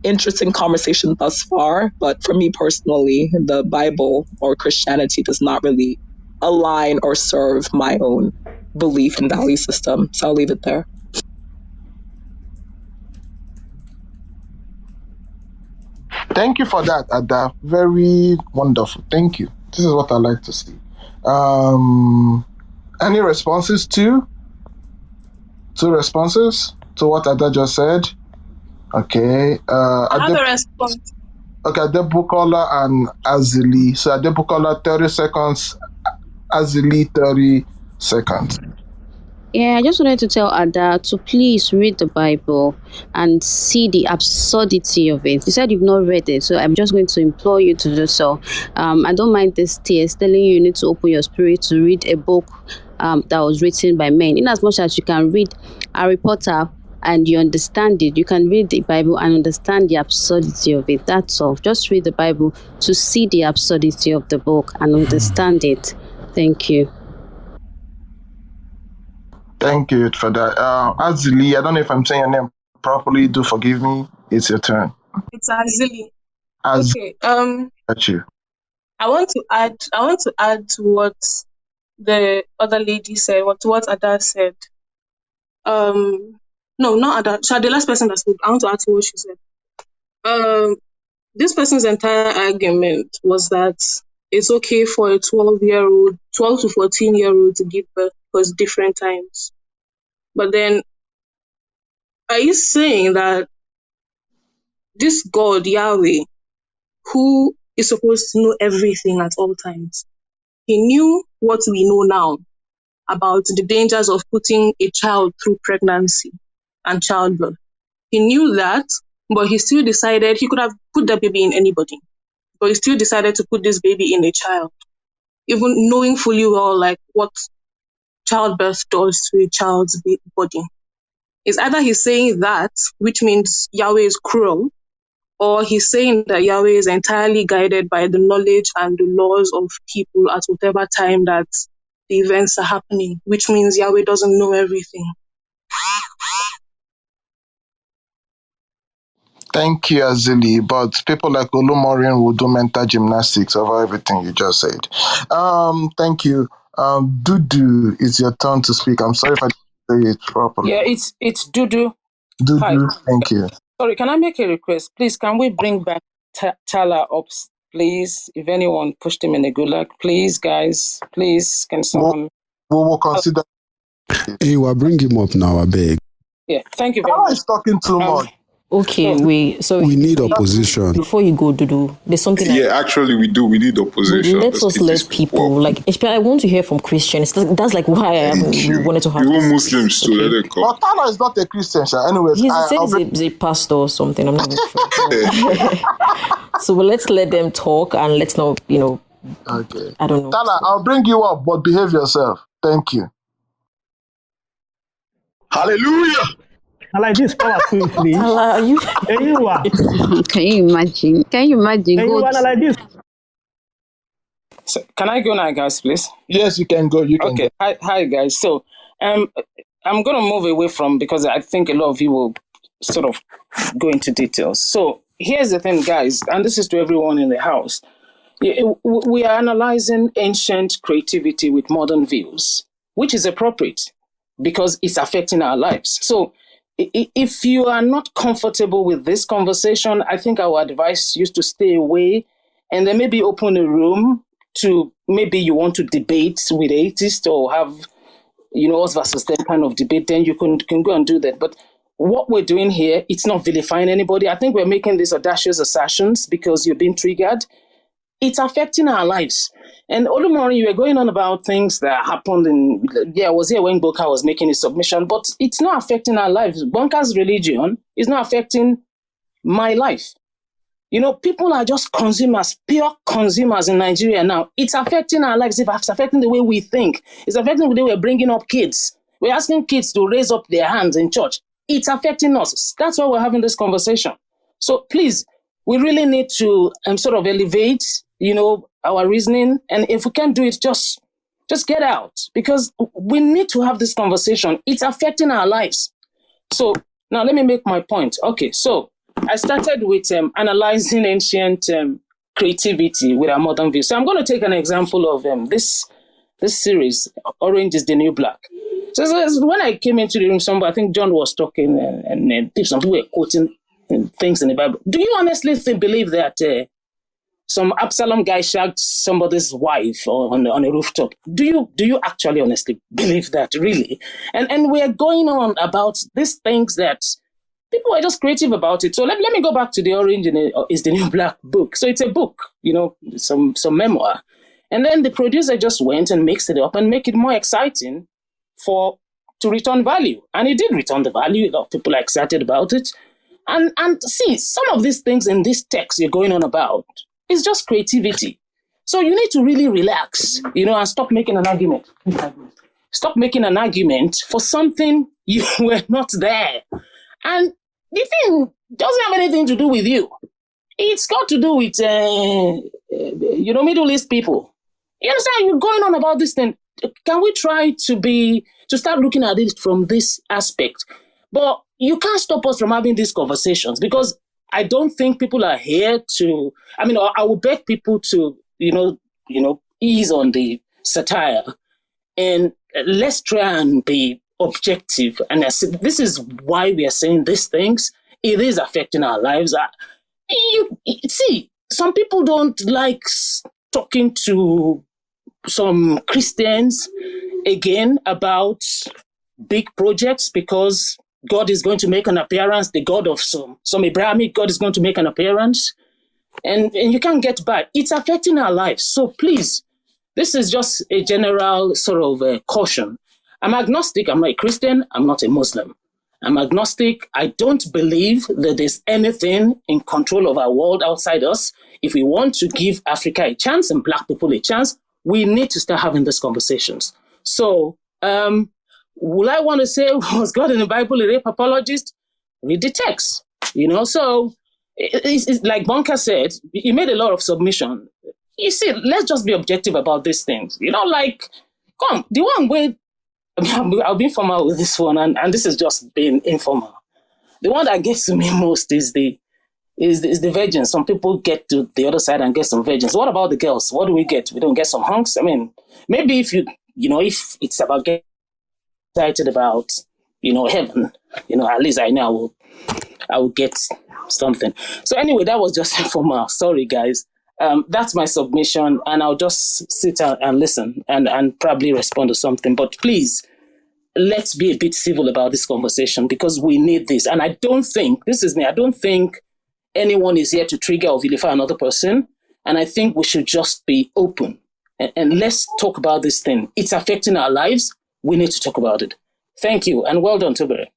interesting conversation thus far, but for me personally, the Bible or Christianity does not really align or serve my own belief and value system. So I'll leave it there. Thank you for that, Ada. Very wonderful. Thank you. This is what I like to see. Any responses to? 2 responses to what Ada just said? Okay. I have a response. Okay, Adebukola and Azili. So Adebukola, 30 seconds. Azili, 30 seconds. Yeah, I just wanted to tell Ada to please read the Bible and see the absurdity of it. You said you've not read it, so I'm just going to implore you to do so. I don't mind this tears telling you need to open your spirit to read a book that was written by men. In as much as you can read Harry Potter and you understand it, you can read the Bible and understand the absurdity of it. That's all. Just read the Bible to see the absurdity of the book and understand it. Thank you. Thank you for that. Azili, I don't know if I'm saying your name properly. Do forgive me. It's your turn. It's Azili. Okay. Got you. I want to add to what the other lady said, what Ada said. No, not Ada. So the last person that spoke, I want to add to what she said. This person's entire argument was that it's okay for a 12 to 14-year-old to give birth because different times. But then are you saying that this God, Yahweh, who is supposed to know everything at all times, he knew what we know now about the dangers of putting a child through pregnancy and childbirth? He knew that, but he still decided he could have put the baby in anybody, but he still decided to put this baby in a child, even knowing fully well like what childbirth does to a child's body. It's either he's saying that, which means Yahweh is cruel, or he's saying that Yahweh is entirely guided by the knowledge and the laws of people at whatever time that the events are happening, which means Yahweh doesn't know everything. Thank you, Azili. But people like Olumorin will do mental gymnastics over everything you just said. Thank you. Dudu, it's your turn to speak. I'm sorry if I didn't say it properly. Yeah, it's Dudu. Hi. Dudu, thank you. Sorry, can I make a request? Please, can we bring back Tala up, please? If anyone pushed him in the gulag, please, guys, please, can someone... We will consider... Hey, we'll bring him up now, I beg. Yeah, thank you very much. Is talking too much. Okay, we need opposition. Before you go, Dudu, there's something. Actually, we do. We need opposition. Let us let people especially. I want to hear from Christians. That's like why we wanted to have. Even Muslims too. Let them come. But Tala is not a Christian. Anyways, he's a pastor or something. I'm not sure. So let's let them talk and let's not, Okay. I don't know. Tala, I'll bring you up, but behave yourself. Thank you. Hallelujah. I like this powerful, please. Anyone? Can you imagine? Anyone like this? So, can I go now, guys, please? Yes, you can go. Okay. Hi, guys. So, I'm going to move away from, because I think a lot of you will sort of go into details. So, here's the thing, guys, and this is to everyone in the house. We are analyzing ancient creativity with modern views, which is appropriate because it's affecting our lives. So, if you are not comfortable with this conversation, I think I would advise you to stay away and then maybe open a room to, maybe you want to debate with atheists or have, us versus them kind of debate, then you can go and do that. But what we're doing here, it's not vilifying anybody. I think we're making these audacious assertions because you're being triggered. It's affecting our lives. And Olumori, you were going on about things that happened I was here when Boka was making his submission, but it's not affecting our lives. Bonka's religion is not affecting my life. People are just consumers, pure consumers in Nigeria now. It's affecting our lives. It's affecting the way we think. It's affecting the way we're bringing up kids. We're asking kids to raise up their hands in church. It's affecting us. That's why we're having this conversation. So please, we really need to sort of elevate our reasoning. And if we can't do it, just get out, because we need to have this conversation. It's affecting our lives. So now let me make my point. Okay, so I started with analyzing ancient creativity with our modern view. So I'm going to take an example of this series, Orange is the New Black. So when I came into the room, I think John was talking and some people were quoting things in the Bible. Do you honestly believe that some Absalom guy shagged somebody's wife on a rooftop? Do you actually honestly believe that, really? And we're going on about these things that people are just creative about it. So let me go back to the Orange is the New Black book. So it's a book, some memoir. And then the producer just went and mixed it up and make it more exciting to return value. And it did return the value. A lot of people are excited about it. And see, some of these things in this text you're going on about is just creativity. So you need to really relax, and stop making an argument. Stop making an argument for something you were not there. And the thing doesn't have anything to do with you. It's got to do with, Middle East people. You understand? You're going on about this thing. Can we try to start looking at it from this aspect? But you can't stop us from having these conversations, because I don't think people are here to, I will beg people to, ease on the satire and let's try and be objective. And this is why we are saying these things. It is affecting our lives. See, some people don't like talking to some Christians again about big projects because God is going to make an appearance. The God of some Abrahamic God is going to make an appearance. And you can't get by. It's affecting our lives. So please, this is just a general sort of caution. I'm agnostic. I'm not a Christian. I'm not a Muslim. I'm agnostic. I don't believe that there's anything in control of our world outside us. If we want to give Africa a chance and Black people a chance, we need to start having these conversations. So, will I want to say, was God in the Bible a rape apologist? Read the text, So, it's like Bonka said, he made a lot of submission. You see, let's just be objective about these things. Come, the one way, I'll be informal with this one, and this is just being informal. The one that gets to me most is the virgins. Some people get to the other side and get some virgins. What about the girls? What do we get? We don't get some hunks? I mean, maybe if if it's about getting excited about, heaven, at least I know I will get something. So anyway, that was just informal. Sorry, guys. That's my submission, and I'll just sit and listen and probably respond to something. But please, let's be a bit civil about this conversation, because we need this. And I don't think anyone is here to trigger or vilify another person. And I think we should just be open and let's talk about this thing. It's affecting our lives. We need to talk about it. Thank you, and well done, Tobere.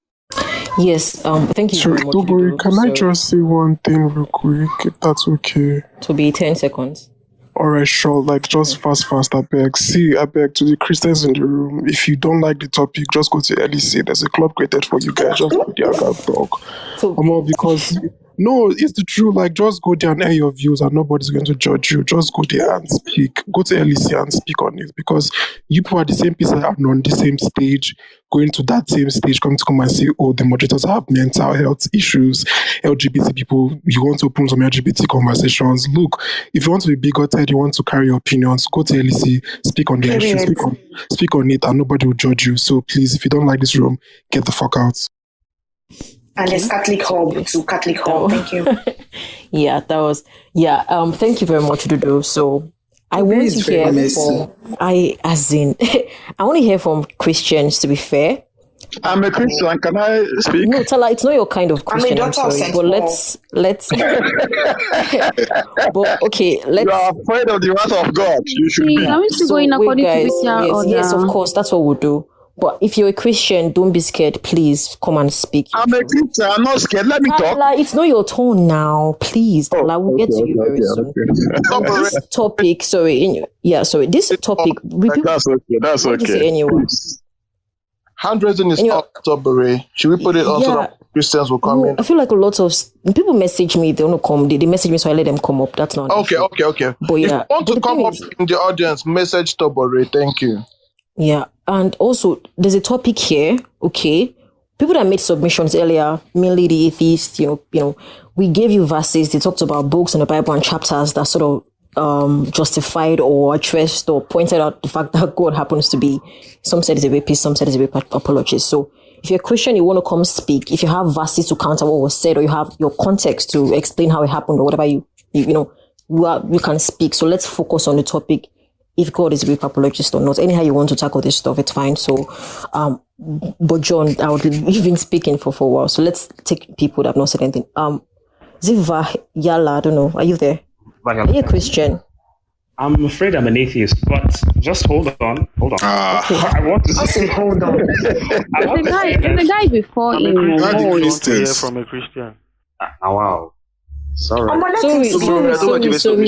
Yes, thank you very much. Tobere, can I just say one thing real quick, if that's okay? To be 10 seconds. Alright, sure. Just fast, I beg. I beg to the Christians in the room. If you don't like the topic, just go to LEC. There's a club created for you guys. Just go there and talk. Because no, it's the truth. Just go there and air your views, and nobody's going to judge you. Just go there and speak. Go to LEC and speak on it, because you people are the same people that are on the same stage, going to that same stage, come and say, oh, the moderators have mental health issues, LGBT people. You want to open some LGBT conversations. Look, if you want to be bigoted, you want to carry your opinions, go to LEC, speak on the issue, speak on it, and nobody will judge you. So please, if you don't like this room, get the fuck out. And it's Catholic Hub to Catholic Hub. Thank you. Thank you very much, Dudu. So I want to hear I want to hear from Christians, to be fair. I'm a Christian. Can I speak? No, Tala, it's not your kind of Christian. I'm sorry, but let's. But okay, let's. You are afraid of the wrath of God. You should be. I'm just going according to yes, of course, that's what we'll do. But if you're a Christian, don't be scared. Please come and speak. I'm a Christian. I'm not scared. Let me talk. It's not your turn now. Please, we'll get to you very soon. This topic, This topic. That's okay. Anyone? Hand raising is up, Tobere. Should we put it on so that Christians will come in? I feel like a lot of people message me. They want to come. They message me, so I let them come up. That's not okay. But if you want to come up in the audience, message Tobere. Thank you. Yeah, and also there's a topic here. Okay, people that made submissions earlier, mainly the atheists. We gave you verses. They talked about books in the Bible and chapters that sort of justified or addressed or pointed out the fact that God happens to be. Some said he's a rapist. Some said he's a rape apologist. So if you're a Christian, you want to come speak. If you have verses to counter what was said, or you have your context to explain how it happened, or whatever you can speak. So let's focus on the topic. If God is a rape apologist or not, anyhow you want to tackle this stuff, it's fine. So, but John, you've been speaking for a while, so let's take people that have not said anything. Ziva Yala, I don't know. Are you there? Are you a Christian? I'm afraid I'm an atheist, but just hold on. Okay. I want to say, hold on. The guy before him. From a Christian. Wow. Sorry,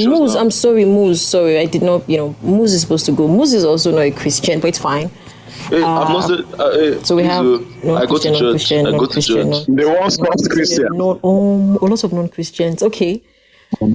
Moose. I'm sorry, Moose. Sorry, I did not. Moose is supposed to go. Moose is also not a Christian, but it's fine. Hey, I'm not. So we have. I go to church. I go to church. They want Christian. A lot of non-Christians. Okay.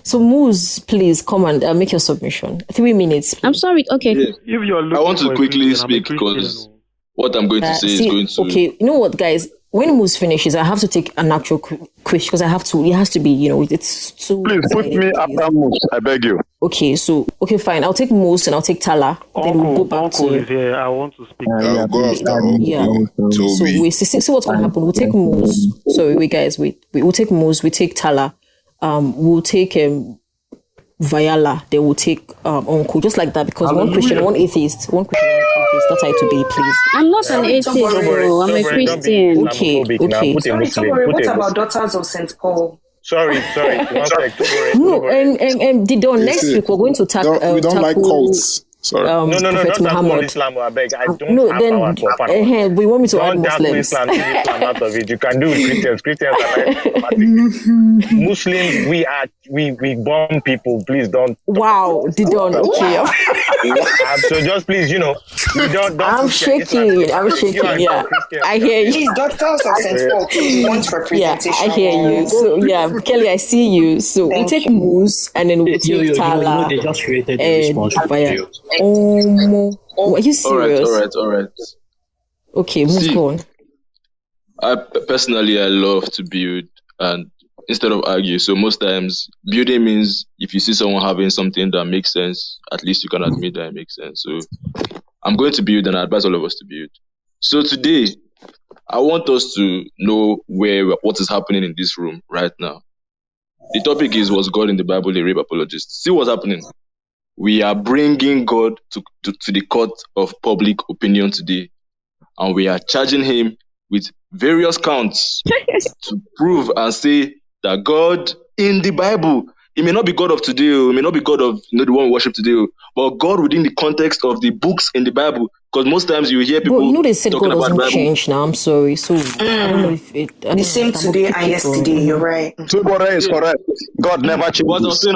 So Moose, please come and make your submission. 3 minutes. Please. I'm sorry. Okay. Yeah. I want to quickly speak because what I'm going to say is going to. Okay. You know what, guys? When Moose finishes, I have to take an actual question because I have to. It has to be, it's too. Please put me after Moose. I beg you. Okay, fine. I'll take Moose and I'll take Tala. Then we'll go back to. Is here. I want to speak. I'll go after. Yeah. So we see what's going to happen. We'll take Moose. Sorry, we'll take Moose. We take Tala. We'll take Vayala. Then we'll take Uncle. Just like that, because one Christian, one atheist, atheist. Not to be, please. I'm not an atheist, though. I'm a Christian. Okay. What about Daughters of St. Paul? Sorry. One sec. No, Didon, next week we're going to tackle. We don't like cults. Sorry. No, Prophet not Muhammad. Islam, I beg. I don't have power for fun. We want me to add Don't Muslims. Islam out of it. You can do it, Christians. Christians are like Muslims. We bomb people. Please don't. Wow, Didon. Okay. So just please, don't. I'm shaking. Yeah, I hear you. Please, Daughters of St. Paul. You want representation? Yeah, I hear you. So yeah, Kelly, I see you. So we take Moose and then we take Tala. They just created a response video. Are you serious? All right. Okay, move on. I personally love to build and instead of argue. So most times building means if you see someone having something that makes sense, at least you can admit that it makes sense. So I'm going to build and I advise all of us to build. So today, I want us to know what is happening in this room right now. The topic is, was God in the Bible a rape apologist? See what's happening. We are bringing God to the court of public opinion today, and we are charging him with various counts to prove and say that God in the Bible, it may not be God of today, it may not be God of the one we worship today, but God within the context of the books in the Bible. Because most times you hear people they said talking God about doesn't change now. I'm sorry. So I don't know if the same today and yesterday. You're right. So is correct. God never changes. What I was saying.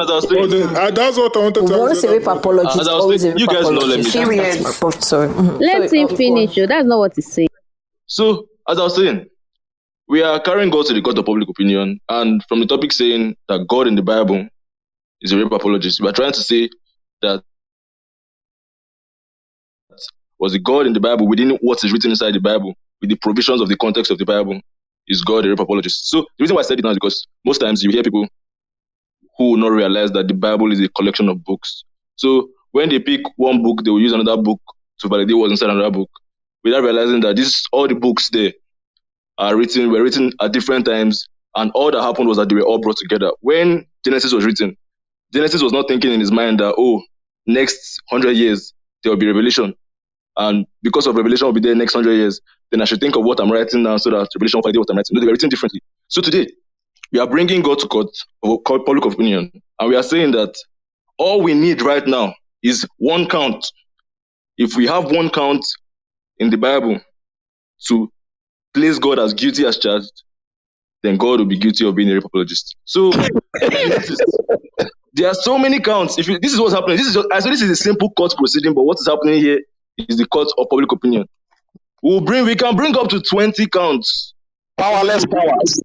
That's what I wanted to say. Once a rape apologist, always a rape you guys apologist. know, let me Sorry. Let him finish. That's not what he's saying. So, as I was saying, we are carrying God to the court of public opinion, and from the topic saying that God in the Bible is a rape apologist, we are trying to say that was the God in the Bible within what is written inside the Bible, with the provisions of the context of the Bible, is God a rape apologist? So, the reason why I said it now is because most times you hear people who will not realize that the Bible is a collection of books. So, when they pick one book, they will use another book to validate what's inside another book, without realizing that all the books there were written at different times, and all that happened was that they were all brought together. When Genesis was written, Genesis was not thinking in his mind that, next 100 years, there will be revelation. And because of revelation will be there next 100 years, then I should think of what I'm writing now so that revelation will idea what I'm writing. No, they were written differently. So today, we are bringing God to court of public opinion, and we are saying that all we need right now is one count. If we have one count in the Bible to place God as guilty as charged, then God will be guilty of being a rape apologist. So there are so many counts. This is what's happening. This is a simple court proceeding, but what is happening here is the court of public opinion. We can bring up to 20 counts. Powerless powers.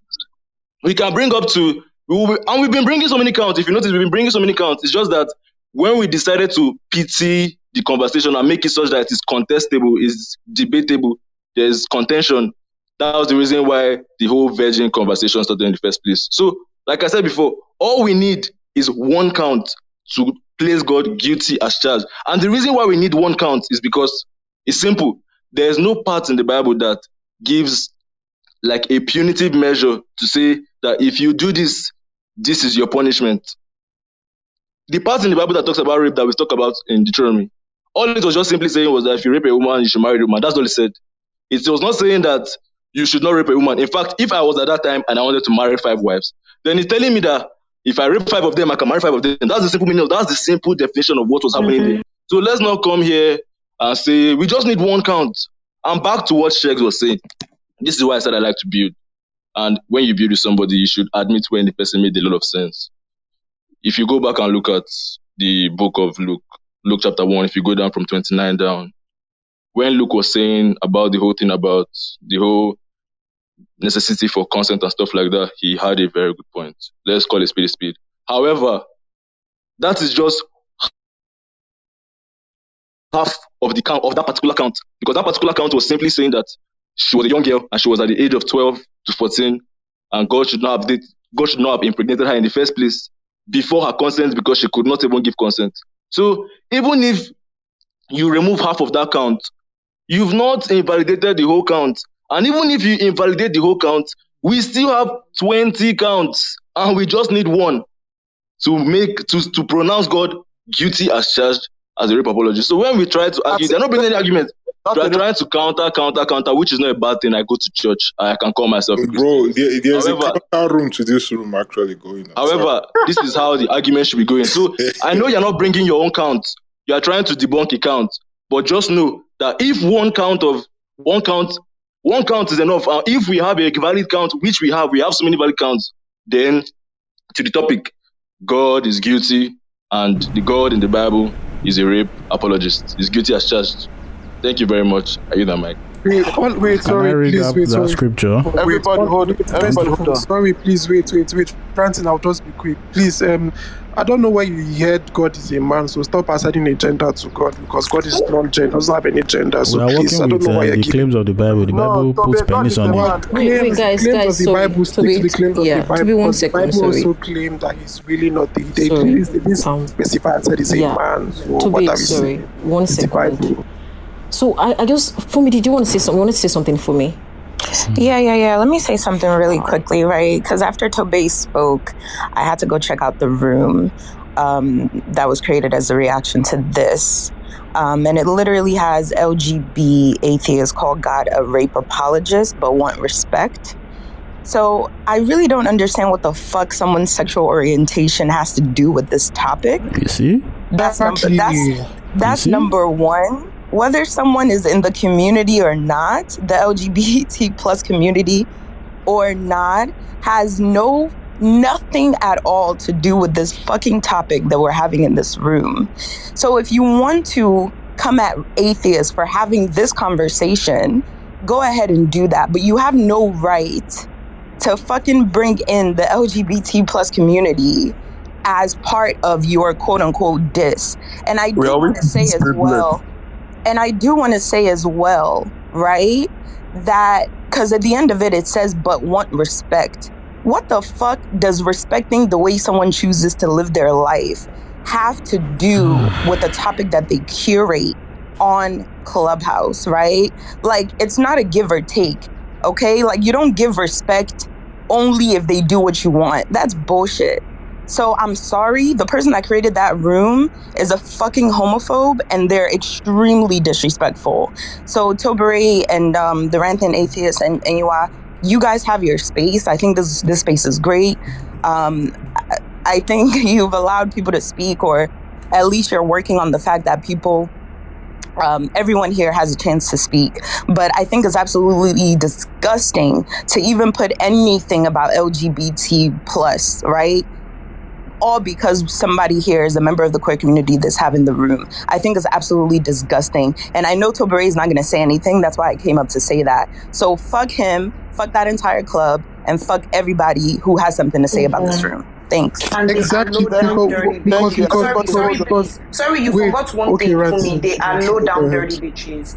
We can bring up to, and we've been bringing so many counts. If you notice, we've been bringing so many counts. It's just that when we decided to pity the conversation and make it such that it is contestable, is debatable, there's contention, that was the reason why the whole virgin conversation started in the first place. So, like I said before, all we need is one count to place God guilty as charged. And the reason why we need one count is because it's simple. There's no part in the Bible that gives like a punitive measure to say that if you do this, this is your punishment. The part in the Bible that talks about rape that we talk about in Deuteronomy, all it was just simply saying was that if you rape a woman, you should marry a woman. That's all it said. It was not saying that you should not rape a woman. In fact, if I was at that time and I wanted to marry 5 wives, then it's telling me that if I rape 5 of them, I can marry 5 of them. That's the simple meaning. That's the simple definition of what was happening there. So let's not come here and say we just need one count. And back to what Shegs was saying. This is why I said I like to build. And when you build with somebody, you should admit when the person made a lot of sense. If you go back and look at the book of Luke chapter 1, if you go down from 29 down, when Luke was saying about the whole thing, about the whole necessity for consent and stuff like that, he had a very good point. Let's call it spade a spade. However, that is just half of the count of that particular count, because that particular count was simply saying that she was a young girl and she was at the age of 12 to 14, and God should not have impregnated her in the first place before her consent, because she could not even give consent. So even if you remove half of that count, you've not invalidated the whole count. And even if you invalidate the whole count, we still have 20 counts, and we just need one to pronounce God guilty as charged as a rape apologist. So when we try to argue, they're not bringing any argument. They are trying to counter, which is not a bad thing. I go to church. I can call myself a Christian. Bro, there's a counter room to this room actually going on. However, this is how the argument should be going. So I know you're not bringing your own count. You are trying to debunk a count. But just know that if one count is enough, if we have a valid count, which we have so many valid counts, then to the topic, God is guilty, and the God in the Bible is a rape apologist. He's guilty as charged. Thank you very much. Are you the mic? Wait, sorry, please wait. That scripture. Everybody hold on. Sorry, please wait. Ranting, I'll just be quick. Please, I don't know why you heard God is a man, so stop assigning a gender to God, because God is non-gender, doesn't have any gender. So we are please, I working don't know why with the claims of the Bible. The Bible puts penis on it. Wait, guys, claims of the sorry. Bible stick to the claims of the Bible. To be 1 The second, Bible sorry. also claimed that he's really not the. They didn't specify and said he's a man. So what are we saying? 1 second. So I just, Fumi, did you want to say something? You wanted to say something for me? Yeah. Let me say something really quickly, right? Because after Tobey spoke, I had to go check out the room that was created as a reaction to this. And it literally has LGB atheists call God a rape apologist, but want respect. So I really don't understand what the fuck someone's sexual orientation has to do with this topic. You see? That's number one. Whether someone is in the community or not, the LGBT plus community or not, has nothing at all to do with this fucking topic that we're having in this room. So if you want to come at atheists for having this conversation, go ahead and do that. But you have no right to fucking bring in the LGBT plus community as part of your quote unquote diss. And I do want to say as well, right, that because at the end of it says, but want respect. What the fuck does respecting the way someone chooses to live their life have to do with the topic that they curate on Clubhouse, right? Like, it's not a give or take, okay? Like, you don't give respect only if they do what you want. That's bullshit. So I'm sorry, the person that created that room is a fucking homophobe, and they're extremely disrespectful. So Tobey and the Ranting Atheist and you guys have your space. I think this space is great. I think you've allowed people to speak, or at least you're working on the fact that people, everyone here has a chance to speak. But I think it's absolutely disgusting to even put anything about LGBT plus, right? All because somebody here is a member of the queer community that's having the room. I think it's absolutely disgusting. And I know Tobey is not going to say anything. That's why I came up to say that. So fuck him, fuck that entire club, and fuck everybody who has something to say about this room. Thanks. And exactly. Sorry, you forgot one thing for me. They are low down dirty bitches.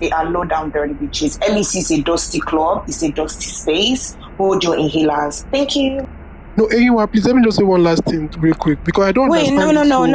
LEC is a dusty club. It's a dusty space. Hold your inhalers. Thank you. No, Eyiwa, please let me just say one last thing real quick, because I don't understand. No.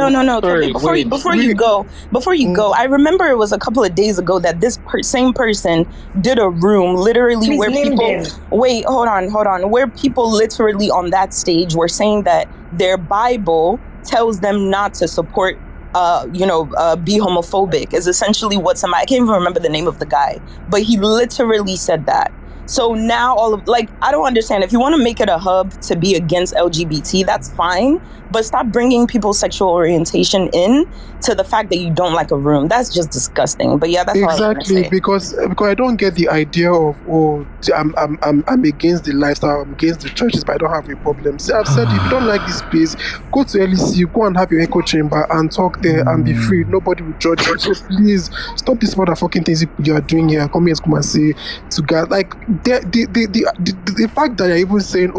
Before you go, I remember it was a couple of days ago that this same person did a room literally where people. Wait, hold on. Where people literally on that stage were saying that their Bible tells them not to support, be homophobic. Is essentially what somebody, I can't even remember the name of the guy, but he literally said that. So now I don't understand. If you want to make it a hub to be against LGBT, that's fine. But stop bringing people's sexual orientation in to the fact that you don't like a room. That's just disgusting. But yeah, that's all I was gonna say. because I don't get the idea of I'm against the lifestyle, I'm against the churches, but I don't have a problem. See, I've said if you don't like this place, go to LEC, go and have your echo chamber and talk there and be free. Nobody will judge you. So please stop this motherfucking things you are doing here. Come and say to God, like the fact that you're even saying,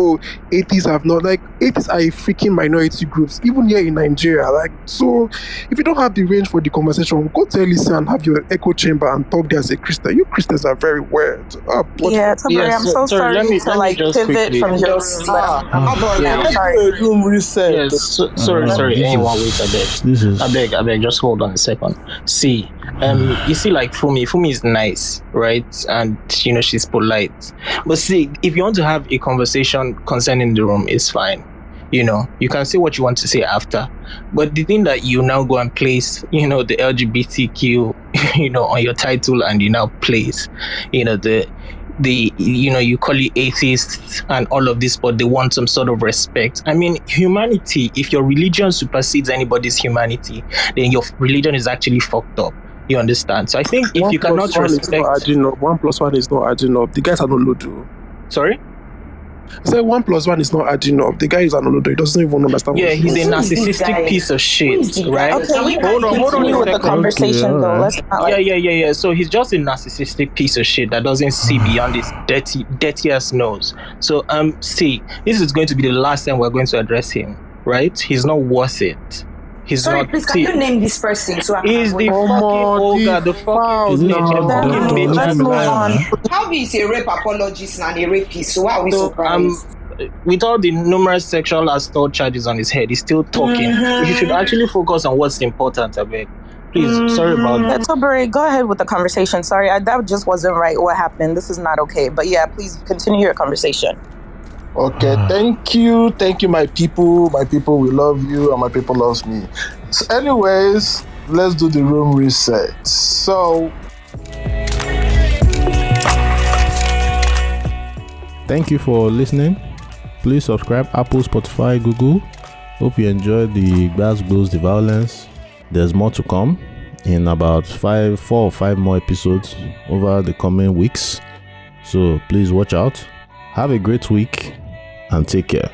atheists have not, like, atheists are a freaking minority groups, even here in Nigeria. Like, so if you don't have the range for the conversation, go to LEC and have your echo chamber and talk there as a Christian. You Christians are very weird. I'm so sorry to pivot from your room reset. Yes, sorry. Anyone, wait a bit. I beg, just hold on a second. See, you see, like Fumi is nice, right? And she's polite. But see, if you want to have a conversation concerning the room, it's fine. You can say what you want to say after. But the thing that you now go and place, the LGBTQ, on your title, and you now place, you call it atheists and all of this, but they want some sort of respect. I mean, humanity, if your religion supersedes anybody's humanity, then your religion is actually fucked up. You understand? So I think if you cannot respect... 1 plus 1 is not adding up. The guys are not Ludo. Sorry? I said 1 plus 1 is not adding up. The guy is an Olodo. He doesn't even understand. Yeah, he's a narcissistic piece of shit, right? Okay, hold on with the conversation though. Let's not Yeah. So he's just a narcissistic piece of shit that doesn't see beyond his dirty ass nose. So see, this is going to be the last time we're going to address him, right? He's not worth it. Sorry, please, can you name this person? So he's the fucking Olga, the fucking bitch. Let's move on. How is a rape apologist and a rapist? So why are we surprised? With all the numerous sexual assault charges on his head, he's still talking. You should actually focus on what's important, I beg. Please, sorry about that. Tobere, go ahead with the conversation. Sorry, that just wasn't right. What happened? This is not okay. But yeah, please continue your conversation. Okay, thank you, my people. My people, we love you, and my people loves me. So anyways, let's do the room reset. So, thank you for listening. Please subscribe Apple, Spotify, Google. Hope you enjoyed the Bass Blues, the violence. There's more to come in about 4 or 5 more episodes over the coming weeks. So please watch out. Have a great week and take care.